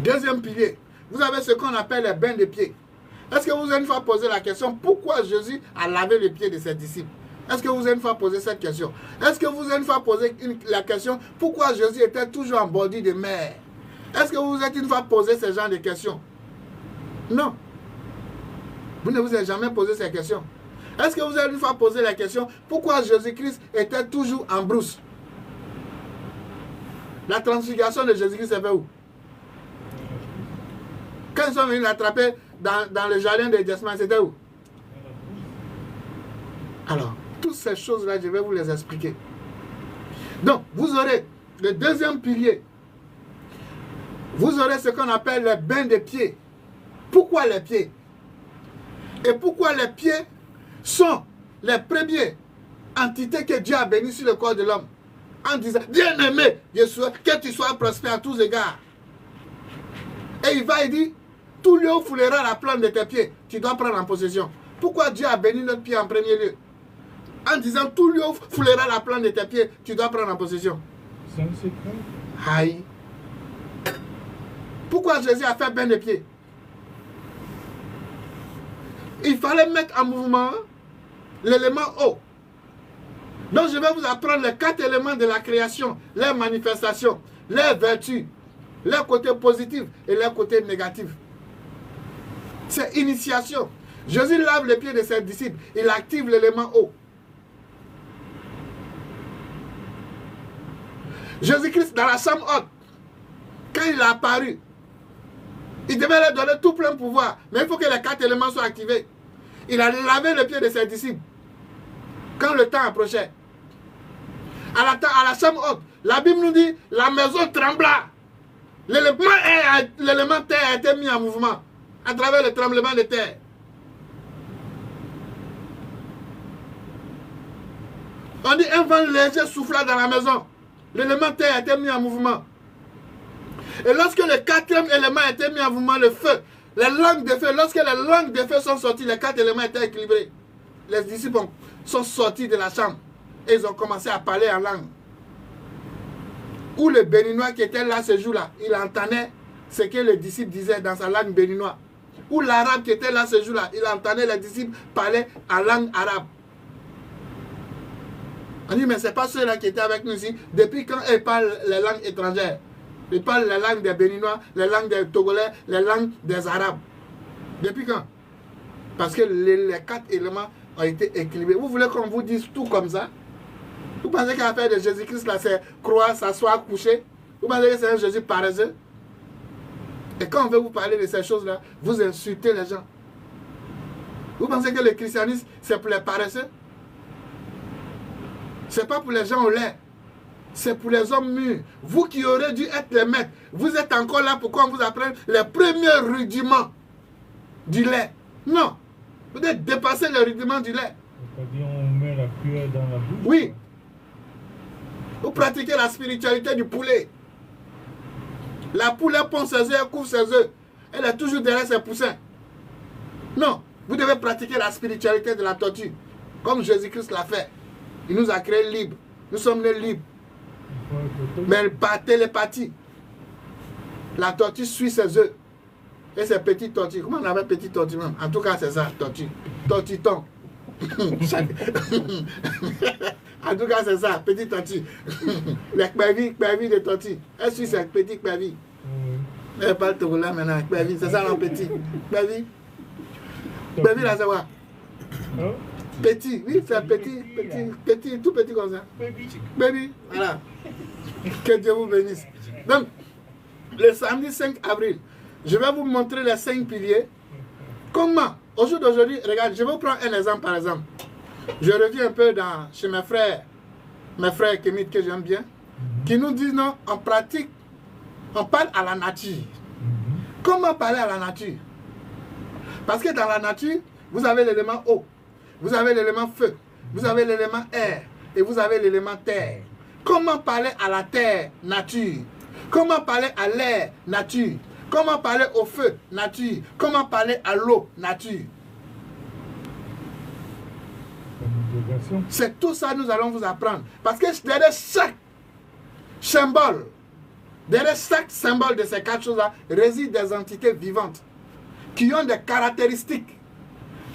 Deuxième pilier, vous avez ce qu'on appelle les bains de pieds. Est-ce que vous avez une fois posé la question, pourquoi Jésus a lavé les pieds de ses disciples? Est-ce que vous avez une fois posé cette question? Est-ce que vous avez une fois posé la question, pourquoi Jésus était toujours en bordure de mer? Est-ce que vous êtes une fois posé ce genre de questions? Non. Vous ne vous êtes jamais posé ces questions. Est-ce que vous avez une fois posé la question, pourquoi Jésus-Christ était toujours en brousse? La transfiguration de Jésus-Christ s'est fait où? Quand ils sont venus l'attraper dans le jardin de Gethsemane, c'était où? Alors, toutes ces choses-là, je vais vous les expliquer. Donc, vous aurez le deuxième pilier. Vous aurez ce qu'on appelle les bains de pieds. Pourquoi les pieds? Et pourquoi les pieds sont les premières entités que Dieu a bénies sur le corps de l'homme? En disant, bien-aimé, que tu sois prospère à tous égards. Et il va et dit, tout lieu où foulera la plante de tes pieds, tu dois prendre en possession. Pourquoi Dieu a béni notre pied en premier lieu? En disant, tout lieu où foulera la plante de tes pieds, tu dois prendre en possession. C'est un secret. Aïe. Pourquoi Jésus a fait bain de pieds? Il fallait mettre en mouvement l'élément eau. Donc je vais vous apprendre les 4 éléments de la création, les manifestations, les vertus, les côtés positifs et les côtés négatifs. C'est initiation. Jésus lave les pieds de ses disciples. Il active l'élément eau. Jésus-Christ dans la chambre haute, quand il est apparu, il devait leur donner tout plein pouvoir. Mais il faut que les 4 éléments soient activés. Il a lavé les pieds de ses disciples quand le temps approchait. À la chambre haute, la Bible nous dit, la maison trembla. L'élément terre a été mis en mouvement à travers le tremblement de terre. On dit un vent léger souffla dans la maison. L'élément terre a été mis en mouvement. Et lorsque le 4e élément a été mis en mouvement, le feu, les langues de feu, lorsque les langues de feu sont sorties, les 4 éléments étaient équilibrés. Les disciples sont sortis de la chambre et ils ont commencé à parler en langue. Ou le béninois qui était là ce jour-là, il entendait ce que les disciples disaient dans sa langue béninoise. Ou l'arabe qui était là ce jour-là, il entendait les disciples parler en langue arabe. On dit, mais ce n'est pas ceux-là qui étaient avec nous ici. Depuis quand ils parlent les langues étrangères? Ils parlent les langues des Béninois, les langues des Togolais, les langues des Arabes. Depuis quand? Parce que les 4 éléments ont été équilibrés. Vous voulez qu'on vous dise tout comme ça? Vous pensez qu'à l'affaire de Jésus-Christ, là, c'est croire, s'asseoir, coucher? Vous pensez que c'est un Jésus paresseux? Et quand on veut vous parler de ces choses-là, vous insultez les gens. Vous pensez que le christianisme, c'est pour les paresseux? C'est pas pour les gens au lait. C'est pour les hommes mûrs. Vous qui aurez dû être les maîtres, vous êtes encore là pour qu'on vous apprenne les premiers rudiments du lait. Non. Vous devez dépasser les rudiments du lait. C'est-à-dire on met la cuillère dans la bouche. Oui. Vous pratiquez la spiritualité du poulet. La poule pond ses œufs, elle couvre ses œufs. Elle est toujours derrière ses poussins. Non. Vous devez pratiquer la spiritualité de la tortue. Comme Jésus-Christ l'a fait. Il nous a créés libres. Nous sommes nés libres. Mais par télépathie, la tortue suit ses œufs. Et ces petites tortues, comment on appelle petites tortues même? En tout cas, c'est ça, tortue. Tortuton. En tout cas, c'est ça, petite tortue. Les pervis de tortue. Elle suit ces petites pervis. Elle parle Togolais maintenant. Baby, c'est ça non petit. Baby. Baby là, c'est quoi? Petit, oui, c'est petit, tout petit comme ça. Baby, voilà. Que Dieu vous bénisse. Donc, le samedi 5 avril, je vais vous montrer les 5 piliers. Comment, au jour d'aujourd'hui, regarde, je vais vous prendre un exemple par exemple. Je reviens un peu chez mes frères kémites que j'aime bien, qui nous disent non, en pratique, on parle à la nature. Comment parler à la nature? Parce que dans la nature, vous avez l'élément eau, vous avez l'élément feu, vous avez l'élément air et vous avez l'élément terre. Comment parler à la terre, nature? Comment parler à l'air, nature? Comment parler au feu, nature? Comment parler à l'eau, nature? C'est tout ça que nous allons vous apprendre. Parce que derrière chaque symbole, de ces 4 choses-là, résident des entités vivantes qui ont des caractéristiques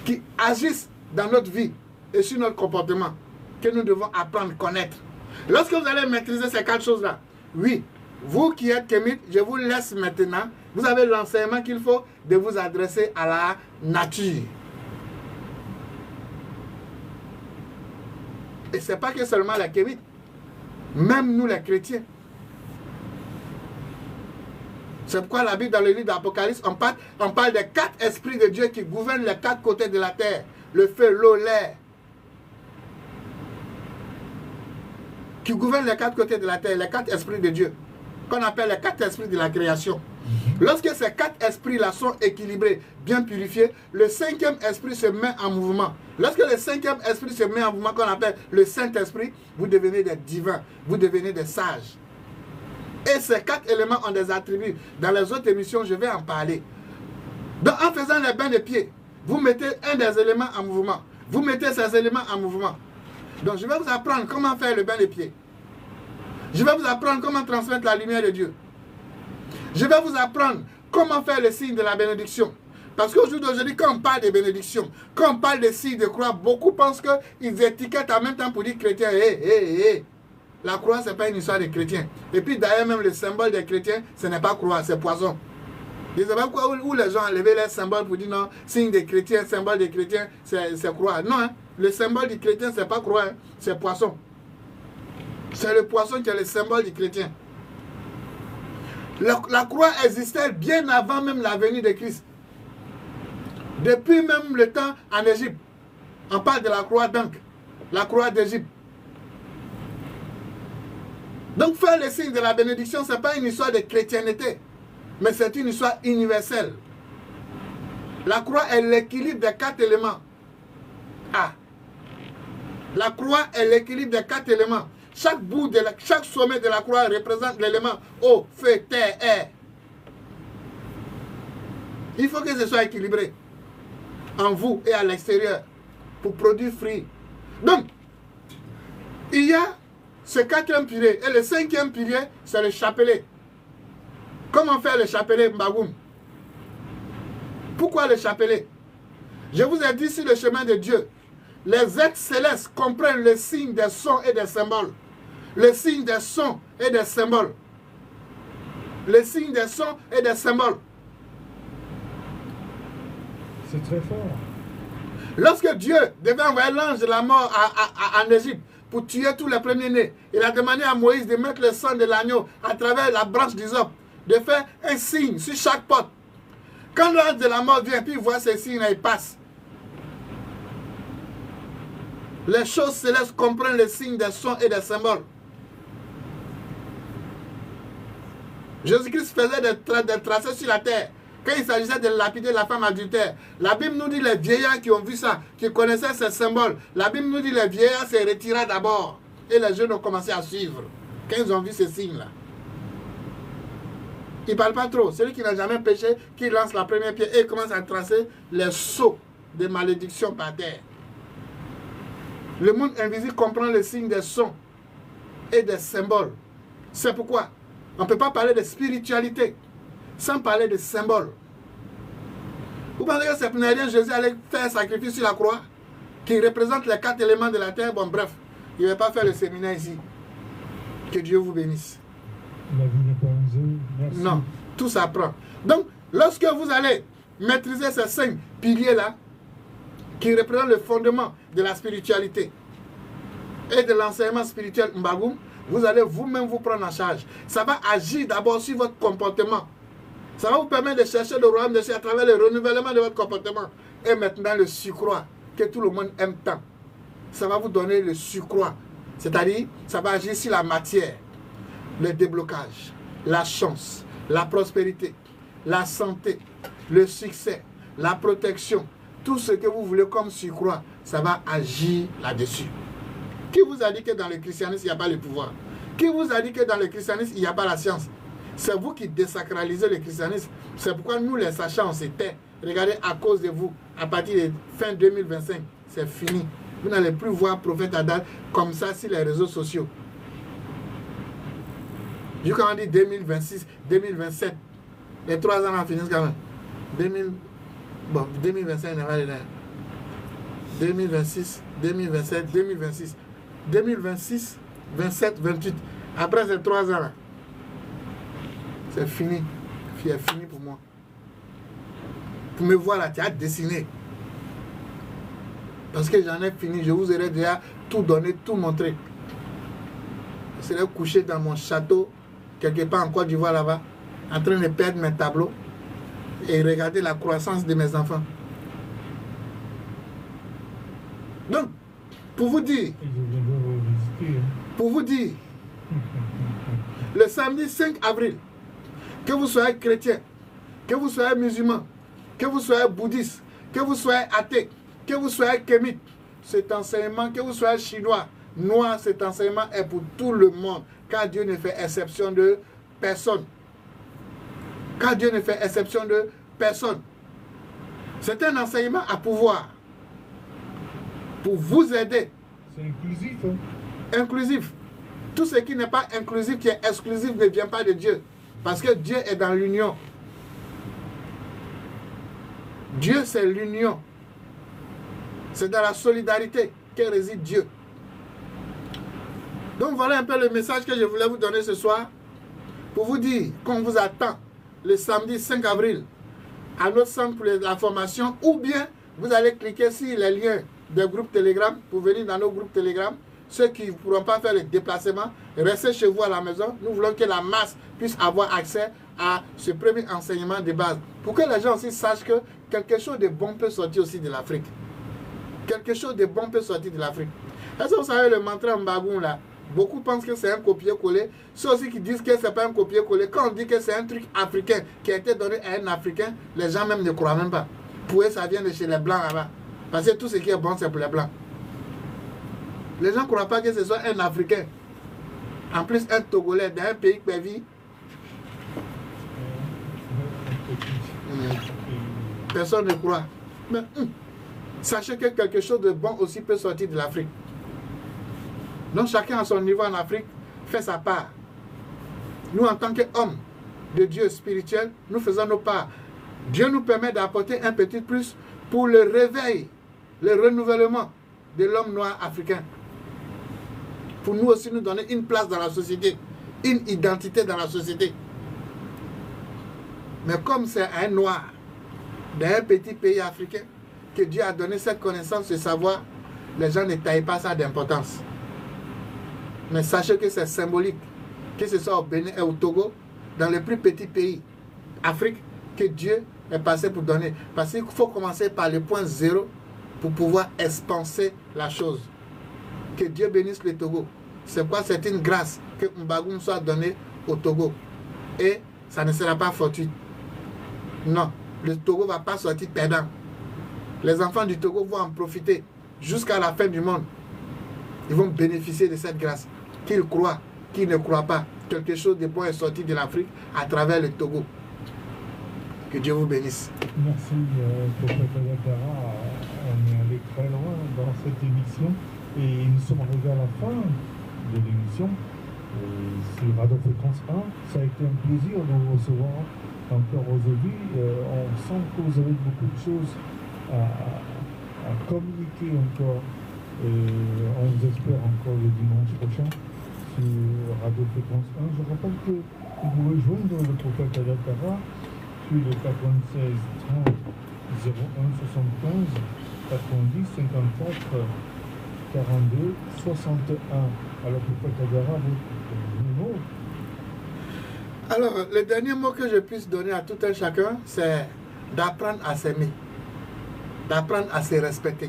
qui agissent dans notre vie et sur notre comportement que nous devons apprendre à connaître. Lorsque vous allez maîtriser ces 4 choses-là, oui, vous qui êtes kémite, je vous laisse maintenant, vous avez l'enseignement qu'il faut de vous adresser à la nature. Et ce n'est pas que seulement les kémites, même nous les chrétiens. C'est pourquoi la Bible, dans le livre d'Apocalypse, on parle des 4 esprits de Dieu qui gouvernent les 4 côtés de la terre. Le feu, l'eau, l'air. Qui gouvernent les 4 côtés de la terre, les 4 esprits de Dieu. Qu'on appelle les 4 esprits de la création. Lorsque ces 4 esprits-là sont équilibrés, bien purifiés, le 5e esprit se met en mouvement. Lorsque le 5e esprit se met en mouvement, qu'on appelle le Saint-Esprit, vous devenez des divins, vous devenez des sages. Et ces 4 éléments ont des attributs. Dans les autres émissions, je vais en parler. Donc, en faisant les bains de pieds, vous mettez un des éléments en mouvement. Vous mettez ces éléments en mouvement. Donc, je vais vous apprendre comment faire le bain de pieds. Je vais vous apprendre comment transmettre la lumière de Dieu. Je vais vous apprendre comment faire le signe de la bénédiction. Parce qu'aujourd'hui, quand on parle de bénédiction, quand on parle de signe de croix, beaucoup pensent qu'ils étiquettent en même temps pour dire chrétien. La croix, ce n'est pas une histoire de chrétiens. Et puis d'ailleurs, même le symbole des chrétiens, ce n'est pas croix, c'est poison. Je ne sais pas pourquoi où les gens ont enlevé les symboles pour dire non, signe des chrétiens, symbole des chrétiens, c'est croix. Non, hein, le symbole du chrétien, ce n'est pas croix, hein, c'est poisson. C'est le poisson qui est le symbole du chrétien. La croix existait bien avant même la venue de Christ. Depuis même le temps en Égypte. On parle de la croix d'Ankh, la croix d'Égypte. Donc faire le signe de la bénédiction, ce n'est pas une histoire de chrétienté, mais c'est une histoire universelle. La croix est l'équilibre des 4 éléments. La croix est l'équilibre des 4 éléments. Chaque sommet de la croix représente l'élément eau, feu, terre, air. Il faut que ce soit équilibré en vous et à l'extérieur pour produire fruit. Donc, il y a ce 4e pilier. Et le 5e pilier, c'est le chapelet. Comment faire le chapelet Mbagoum? Pourquoi le chapelet? Je vous ai dit sur le chemin de Dieu, les êtres célestes comprennent le signe des sons et des symboles. Le signe des sons et des symboles. Le signe des sons et des symboles. C'est très fort. Lorsque Dieu devait envoyer l'ange de la mort en Égypte pour tuer tous les premiers-nés, il a demandé à Moïse de mettre le sang de l'agneau à travers la branche d'hysope, de faire un signe sur chaque porte. Quand l'ange de la mort vient, puis il voit ces signes, il passe. Les choses célestes comprennent les signes des sons et des symboles. Jésus-Christ faisait des tracés sur la terre. Quand il s'agissait de lapider la femme adultère, la Bible nous dit les vieillards qui ont vu ça, qui connaissaient ces symboles. La Bible nous dit les vieillards se retiraient d'abord. Et les jeunes ont commencé à suivre. Quand ils ont vu ces signes-là. Il ne parle pas trop. Celui qui n'a jamais péché, qui lance la première pierre et commence à tracer les sceaux de malédiction par terre. Le monde invisible comprend les signes des sons et des symboles. C'est pourquoi on ne peut pas parler de spiritualité sans parler de symboles. Vous pensez que c'est pour rien Jésus allait faire un sacrifice sur la croix qui représente les 4 éléments de la terre? Bon, bref, il ne va pas faire le séminaire ici. Que Dieu vous bénisse. La vie n'est pas un jeu. Merci. Non. Tout s'apprend. Donc, lorsque vous allez maîtriser ces 5 piliers-là, qui représentent le fondement de la spiritualité et de l'enseignement spirituel Mbagoum, vous allez vous-même vous prendre en charge. Ça va agir d'abord sur votre comportement. Ça va vous permettre de chercher le royaume de Dieu à travers le renouvellement de votre comportement. Et maintenant, le surcroît que tout le monde aime tant. Ça va vous donner le surcroît. C'est-à-dire, ça va agir sur la matière, le déblocage, la chance, la prospérité, la santé, le succès, la protection. Tout ce que vous voulez comme surcroît, ça va agir là-dessus. Qui vous a dit que dans le christianisme, il n'y a pas le pouvoir? Qui vous a dit que dans le christianisme, il n'y a pas la science? C'est vous qui désacralisez le christianisme. C'est pourquoi nous, les sachants, on s'était. Regardez, à cause de vous, à partir de fin 2025, c'est fini. Vous n'allez plus voir prophète Adal comme ça sur les réseaux sociaux. Vu qu'on dit 2026, 2027, les 3 ans en finissent quand même. 2025, il n'y a pas de 2026, 2027, 2026. 2026, 27, 28. Après ces 3 ans là, c'est fini. C'est fini pour moi. Pour me voir là, tu as dessiné. Parce que j'en ai fini, je vous aurais déjà tout donné, tout montré. Je serais couché dans mon château, quelque part en Côte d'Ivoire là-bas, en train de perdre mes tableaux et regarder la croissance de mes enfants. Donc, pour vous dire, le samedi 5 avril, que vous soyez chrétien, que vous soyez musulman, que vous soyez bouddhiste, que vous soyez athée, que vous soyez kémite, cet enseignement, que vous soyez chinois, noir, cet enseignement est pour tout le monde, car Dieu ne fait exception de personne. Car Dieu ne fait exception de personne. C'est un enseignement à pouvoir, pour vous aider. C'est inclusif. Hein? Inclusif. Tout ce qui n'est pas inclusif, qui est exclusif, ne vient pas de Dieu. Parce que Dieu est dans l'union. Dieu, c'est l'union. C'est dans la solidarité que réside Dieu. Donc voilà un peu le message que je voulais vous donner ce soir. Pour vous dire qu'on vous attend le samedi 5 avril à notre centre pour la formation. Ou bien vous allez cliquer sur les liens des groupes Telegram pour venir dans nos groupes Telegram. Ceux qui ne pourront pas faire le déplacement, restez chez vous à la maison. Nous voulons que la masse puisse avoir accès à ce premier enseignement de base. Pour que les gens aussi sachent que quelque chose de bon peut sortir aussi de l'Afrique. Quelque chose de bon peut sortir de l'Afrique. Est-ce que vous savez le mantra Mbagoum là? Beaucoup pensent que c'est un copier-coller. Ceux aussi qui disent que ce n'est pas un copier-coller. Quand on dit que c'est un truc africain qui a été donné à un Africain, les gens même ne croient même pas. Pour eux, ça vient de chez les Blancs là-bas. Parce que tout ce qui est bon, c'est pour les Blancs. Les gens ne croient pas que ce soit un Africain. En plus, un Togolais d'un pays qui vit. Personne ne croit. Mais sachez que quelque chose de bon aussi peut sortir de l'Afrique. Donc chacun à son niveau en Afrique fait sa part. Nous, en tant qu'hommes de Dieu spirituel, nous faisons nos parts. Dieu nous permet d'apporter un petit plus pour le réveil, le renouvellement de l'homme noir africain. Pour nous aussi nous donner une place dans la société, une identité dans la société. Mais comme c'est un noir d'un petit pays africain que Dieu a donné cette connaissance, ce savoir, les gens ne taillent pas ça d'importance. Mais sachez que c'est symbolique, que ce soit au Bénin et au Togo, dans les plus petits pays d'Afrique, que Dieu est passé pour donner. Parce qu'il faut commencer par le point zéro pour pouvoir expanser la chose. Que Dieu bénisse le Togo. C'est quoi? C'est une grâce que Mbagoum soit donné au Togo. Et ça ne sera pas fortuit. Non, le Togo ne va pas sortir perdant. Les enfants du Togo vont en profiter jusqu'à la fin du monde. Ils vont bénéficier de cette grâce. Qu'ils croient, qu'ils ne croient pas. Quelque chose de bon est sorti de l'Afrique à travers le Togo. Que Dieu vous bénisse. Merci, Prophète Ayatara. On est allé très loin dans cette émission et nous sommes arrivés à la fin de l'émission sur Radio Fréquence 1. Ça a été un plaisir de vous recevoir encore aujourd'hui. On sent que vous avez beaucoup de choses à communiquer encore. On vous espère encore le dimanche prochain sur Radio Fréquence 1. Je rappelle que Pour rejoindre le prophète Adakara sur le 96 30 01 75 90 54 42 61. Alors prophète Adakara, votre numéro. Alors, le dernier mot que je puisse donner à tout un chacun, c'est d'apprendre à s'aimer, d'apprendre à se respecter,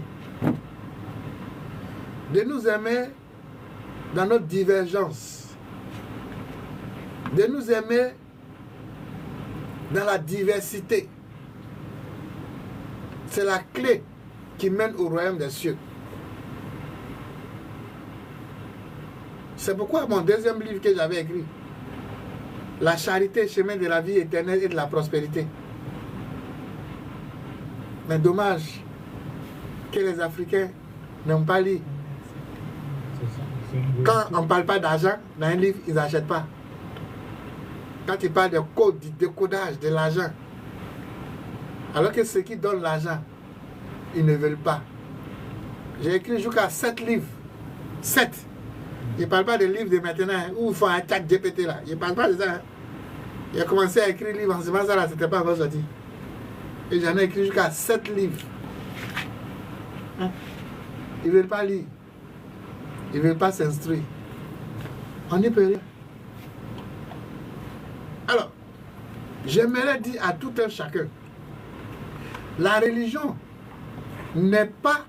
de nous aimer dans notre divergence, de nous aimer dans la diversité. C'est la clé qui mène au royaume des cieux. C'est pourquoi mon deuxième livre que j'avais écrit, La charité, chemin de la vie éternelle et de la prospérité. Mais dommage que les Africains n'ont pas lu. Quand on ne parle pas d'argent, dans un livre, ils n'achètent pas. Quand ils parlent de code, du décodage de l'argent, alors que ceux qui donnent l'argent, ils ne veulent pas. J'ai écrit jusqu'à 7 livres. 7. Je ne parle pas des livres de maintenant, où il faut un chat GPT là. Je ne parle pas de ça. Hein. J'ai commencé à écrire livres en ce moment, ça là, c'était pas encore sorti. Et j'en ai écrit jusqu'à 7 livres. Hein? Ils ne veulent pas lire. Ils ne veulent pas s'instruire. On n'y peut rien. Alors, j'aimerais dire à tout un chacun, la religion n'est pas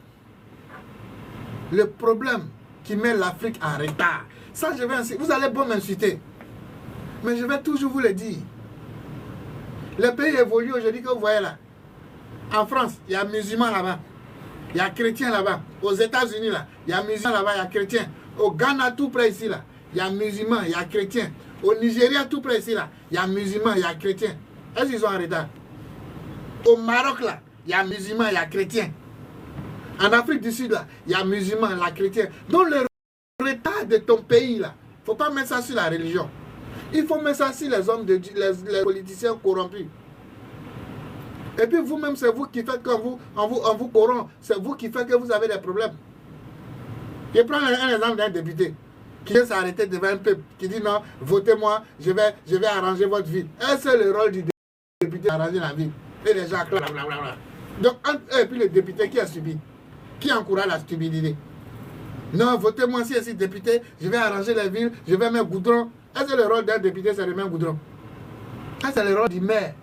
le problème qui met l'Afrique en retard. Ça, je vais insister. Vous allez bon m'insulter. Mais je vais toujours vous le dire. Le pays évolue aujourd'hui que vous voyez là. En France, il y a musulmans là-bas. Il y a chrétiens là-bas. Aux États-Unis là, il y a musulmans là-bas, il y a chrétiens. Au Ghana, tout près ici là, il y a musulmans, il y a chrétiens. Au Nigeria, tout près ici là, il y a musulmans, il y a chrétiens. Est-ce qu'ils sont en retard? Au Maroc là, il y a musulmans, il y a chrétiens. En Afrique du Sud là, il y a musulmans, il y a chrétiens. Donc le retard de ton pays là, il ne faut pas mettre ça sur la religion. Il faut mettre ça sur les hommes, les politiciens corrompus. Et puis vous-même, c'est vous qui faites qu'on vous corrompt. C'est vous qui faites que vous avez des problèmes. Je prends un exemple d'un député qui vient s'arrêter devant un peuple, qui dit non, votez-moi, je vais arranger votre vie. Et c'est le rôle du député d'arranger la vie. Et les gens, blablabla. Donc, entre eux et puis le député qui est stupide, qui encourage la stupidité. Non, votez-moi si je suis député, je vais arranger la ville, je vais mettre goudron. Est-ce que le rôle d'un député, c'est de mettre goudron? Ça, c'est le rôle du maire.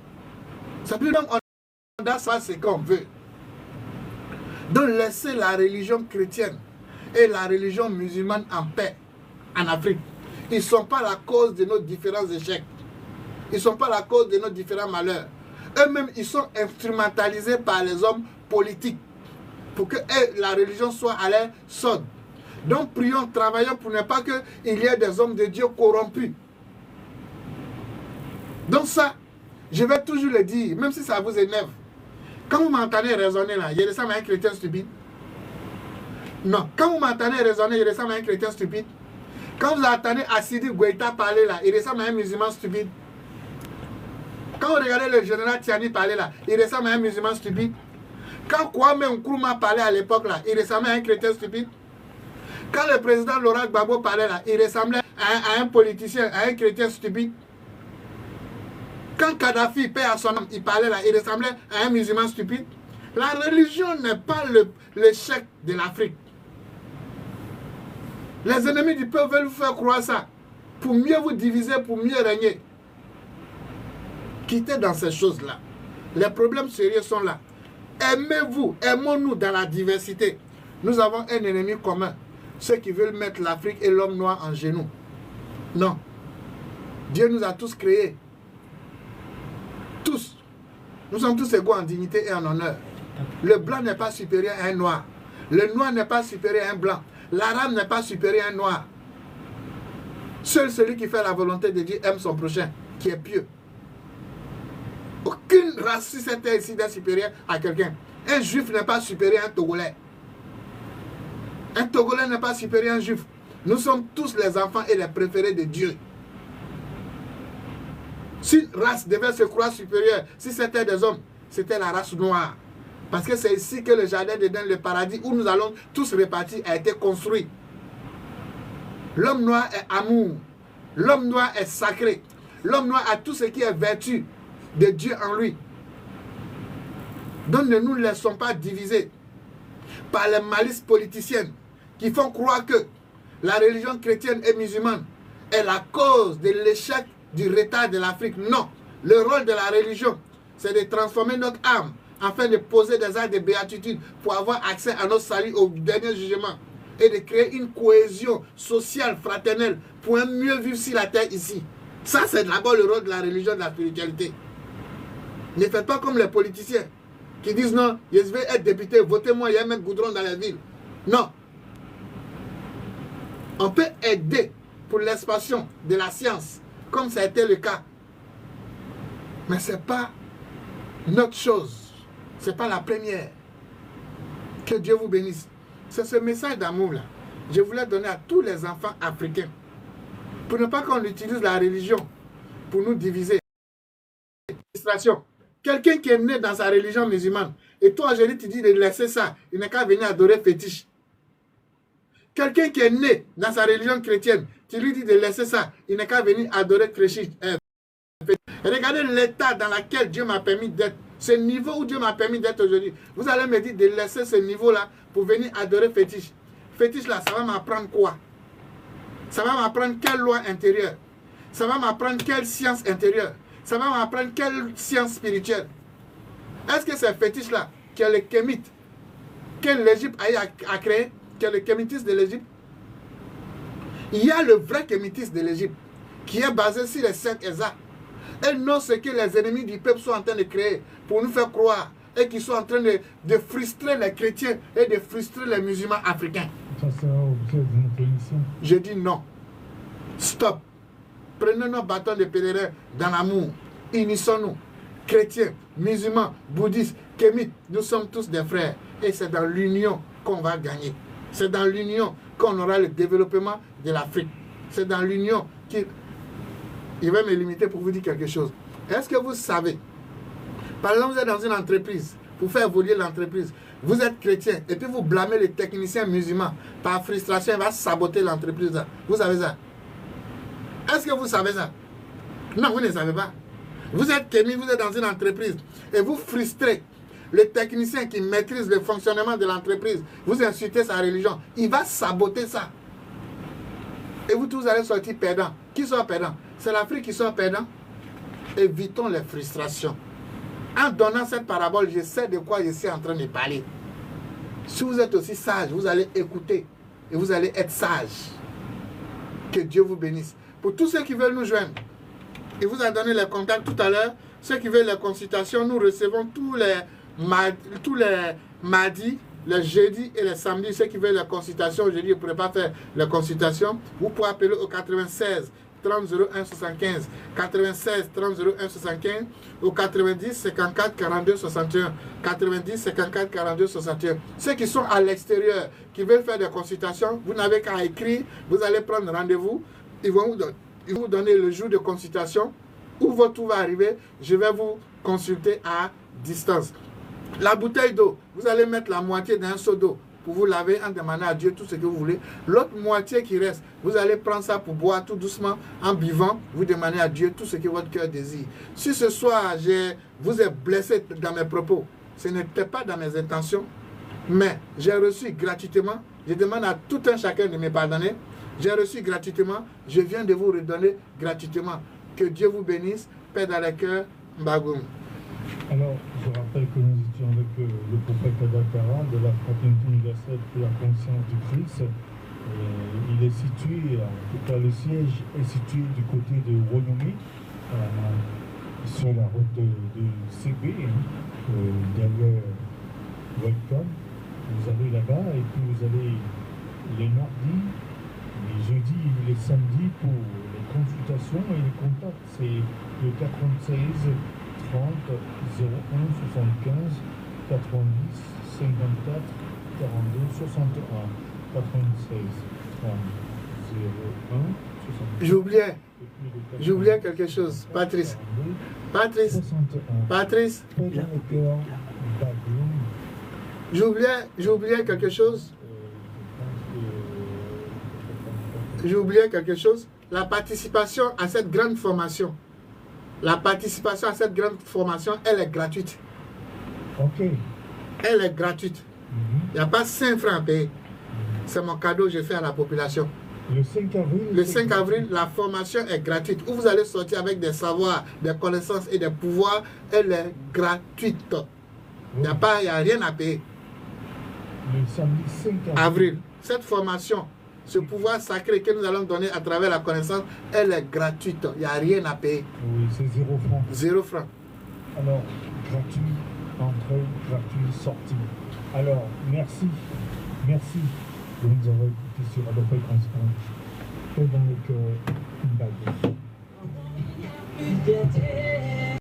C'est plus donc on doit faire ce qu'on veut. Donc, laisser la religion chrétienne et la religion musulmane en paix en Afrique. Ils ne sont pas la cause de nos différents échecs. Ils ne sont pas la cause de nos différents malheurs. Eux-mêmes, ils sont instrumentalisés par les hommes politiques pour que la religion soit à l'air sorde. Donc, prions, travaillons pour ne pas qu'il y ait des hommes de Dieu corrompus. Donc ça, je vais toujours le dire, même si ça vous énerve. Quand vous m'entendez raisonner là, je ressemble à un chrétien stupide. Non, quand vous m'entendez raisonner, je ressemble à un chrétien stupide. Quand vous entendez Assidi Goïta parler là, il ressemble à un musulman stupide. Quand vous regardez le général Tiani parler là, il ressemble à un musulman stupide. Quand Kwame Nkrumah parlait à l'époque là, il ressemblait à un chrétien stupide. Quand le président Laurent Gbagbo parlait là, il ressemblait à un politicien, à un chrétien stupide. Quand Kadhafi, paix à son âme, il parlait là, il ressemblait à un musulman stupide. La religion n'est pas l'échec de l'Afrique. Les ennemis du peuple veulent vous faire croire ça. Pour mieux vous diviser, pour mieux régner. Quittez dans ces choses-là. Les problèmes sérieux sont là. Aimez-vous, aimons-nous dans la diversité. Nous avons un ennemi commun. Ceux qui veulent mettre l'Afrique et l'homme noir en genoux. Non. Dieu nous a tous créés. Tous. Nous sommes tous égaux en dignité et en honneur. Le blanc n'est pas supérieur à un noir. Le noir n'est pas supérieur à un blanc. L'arabe n'est pas supérieur à un noir. Seul celui qui fait la volonté de Dieu aime son prochain, qui est pieux. Aucune race sur cette terre ici n'est supérieure à quelqu'un. Un juif n'est pas supérieur à un Togolais. Un Togolais n'est pas supérieur à un juif. Nous sommes tous les enfants et les préférés de Dieu. Si une race devait se croire supérieure, si c'était des hommes, c'était la race noire. Parce que c'est ici que le jardin d'Éden, le paradis où nous allons tous répartir, a été construit. L'homme noir est amour. L'homme noir est sacré. L'homme noir a tout ce qui est vertu de Dieu en lui. Donc ne nous laissons pas diviser par les malices politiciennes qui font croire que la religion chrétienne et musulmane est la cause de l'échec du retard de l'Afrique. Non, le rôle de la religion, c'est de transformer notre âme afin de poser des actes de béatitude pour avoir accès à notre salut au dernier jugement et de créer une cohésion sociale, fraternelle pour un mieux vivre sur la terre ici. Ça, c'est d'abord le rôle de la religion, de la spiritualité. Ne faites pas comme les politiciens qui disent non, je vais être député, votez-moi, il y a même goudron dans la ville. Non. On peut aider pour l'expansion de la science, comme ça a été le cas. Mais ce n'est pas notre chose. Ce n'est pas la première. Que Dieu vous bénisse. C'est ce message d'amour-là. Je voulais donner à tous les enfants africains. Pour ne pas qu'on utilise la religion pour nous diviser. Quelqu'un qui est né dans sa religion musulmane, et toi aujourd'hui tu dis de laisser ça, il n'est qu'à venir adorer fétiche. Quelqu'un qui est né dans sa religion chrétienne, tu lui dis de laisser ça, il n'est qu'à venir adorer fétiche. Regardez l'état dans lequel Dieu m'a permis d'être, ce niveau où Dieu m'a permis d'être aujourd'hui. Vous allez me dire de laisser ce niveau-là pour venir adorer fétiche. Fétiche là, ça va m'apprendre quoi? Ça va m'apprendre quelle loi intérieure? Ça va m'apprendre quelle science intérieure? Ça va m'apprendre quelle science spirituelle? Est-ce que c'est fétiche là, qui est le kémite, que l'Égypte a créé, qui est le kémitisme de l'Égypte? Il y a le vrai kémitisme de l'Égypte, qui est basé sur les 5 exacts. Et non ce que les ennemis du peuple sont en train de créer pour nous faire croire et qui sont en train de frustrer les chrétiens et de frustrer les musulmans africains. Ça sera objet de notre émission. Je dis non. Stop. Prenez nos bâtons de pèlerin dans l'amour. Unissons-nous. Chrétiens, musulmans, bouddhistes, kémites, nous sommes tous des frères. Et c'est dans l'union qu'on va gagner. C'est dans l'union qu'on aura le développement de l'Afrique. C'est dans l'union qui... Je vais me limiter pour vous dire quelque chose. Est-ce que vous savez, par exemple, vous êtes dans une entreprise, pour faire évoluer l'entreprise, vous êtes chrétien, et puis vous blâmez les techniciens musulmans, par frustration, il va saboter l'entreprise. Vous savez ça? Est-ce que vous savez ça? Non, vous ne savez pas. Vous êtes kémite, vous êtes dans une entreprise, et vous frustrez le technicien qui maîtrise le fonctionnement de l'entreprise. Vous insultez sa religion, il va saboter ça. Et vous tous allez sortir perdants. Qui sont perdants? C'est l'Afrique qui sont perdants. Évitons les frustrations. En donnant cette parabole, je sais de quoi je suis en train de parler. Si vous êtes aussi sage, vous allez écouter et vous allez être sage. Que Dieu vous bénisse. Pour tous ceux qui veulent nous joindre, il vous a donné les contacts tout à l'heure. Ceux qui veulent les consultations, nous recevons tous les mardis, les jeudis et les samedis. Ceux qui veulent les consultations, aujourd'hui, je ne pourrais pas faire les consultations. Vous pouvez appeler au 96 30 01 75, 96 30 01 75, au 90 54 42 61, 90 54 42 61. Ceux qui sont à l'extérieur, qui veulent faire des consultations, vous n'avez qu'à écrire, vous allez prendre rendez-vous, ils vont vous donner le jour de consultation, où votre tour va arriver, je vais vous consulter à distance. La bouteille d'eau, vous allez mettre la moitié d'un seau d'eau pour vous laver en demandant à Dieu tout ce que vous voulez. L'autre moitié qui reste, vous allez prendre ça pour boire tout doucement en buvant. Vous demandez à Dieu tout ce que votre cœur désire. Si ce soir, vous ai blessé dans mes propos, ce n'était pas dans mes intentions, mais j'ai reçu gratuitement. Je demande à tout un chacun de me pardonner. J'ai reçu gratuitement. Je viens de vous redonner gratuitement. Que Dieu vous bénisse. Paix dans le cœur. Mbagoum. Alors, je rappelle que nous étions avec le prophète Adakara de la Fraternité universelle pour la conscience du Christ. Il est situé, en tout cas le siège est situé du côté de Wonomi, sur la route de CB, derrière Welcome. Vous allez là-bas et puis vous allez les mardis, les jeudis et les samedis pour les consultations et les contacts. C'est le 96 30 01 75 90 54 42 61 96 30 01 75. J'oubliais quelque chose, Patrice. Patrice. J'oubliais quelque chose. J'ai oublié quelque chose. La participation à cette grande formation La participation à cette grande formation, elle est gratuite. Ok. Elle est gratuite. Il n'y a pas 5 francs à payer. C'est mon cadeau que je fais à la population. Le 5 avril. Le 5 avril, la formation est gratuite. Où vous allez sortir avec des savoirs, des connaissances et des pouvoirs. Elle est gratuite. Il n'y a rien à payer. Le samedi 5 Avril. Cette formation, ce pouvoir sacré que nous allons donner à travers la connaissance, elle est gratuite. Il n'y a rien à payer. Oui, c'est 0 francs. 0 francs. Alors, gratuit, entrée, gratuit, sortie. Alors, merci. Merci de nous avoir écoutés sur la fréquence 1. Et donc, une bague. Plus de fierté.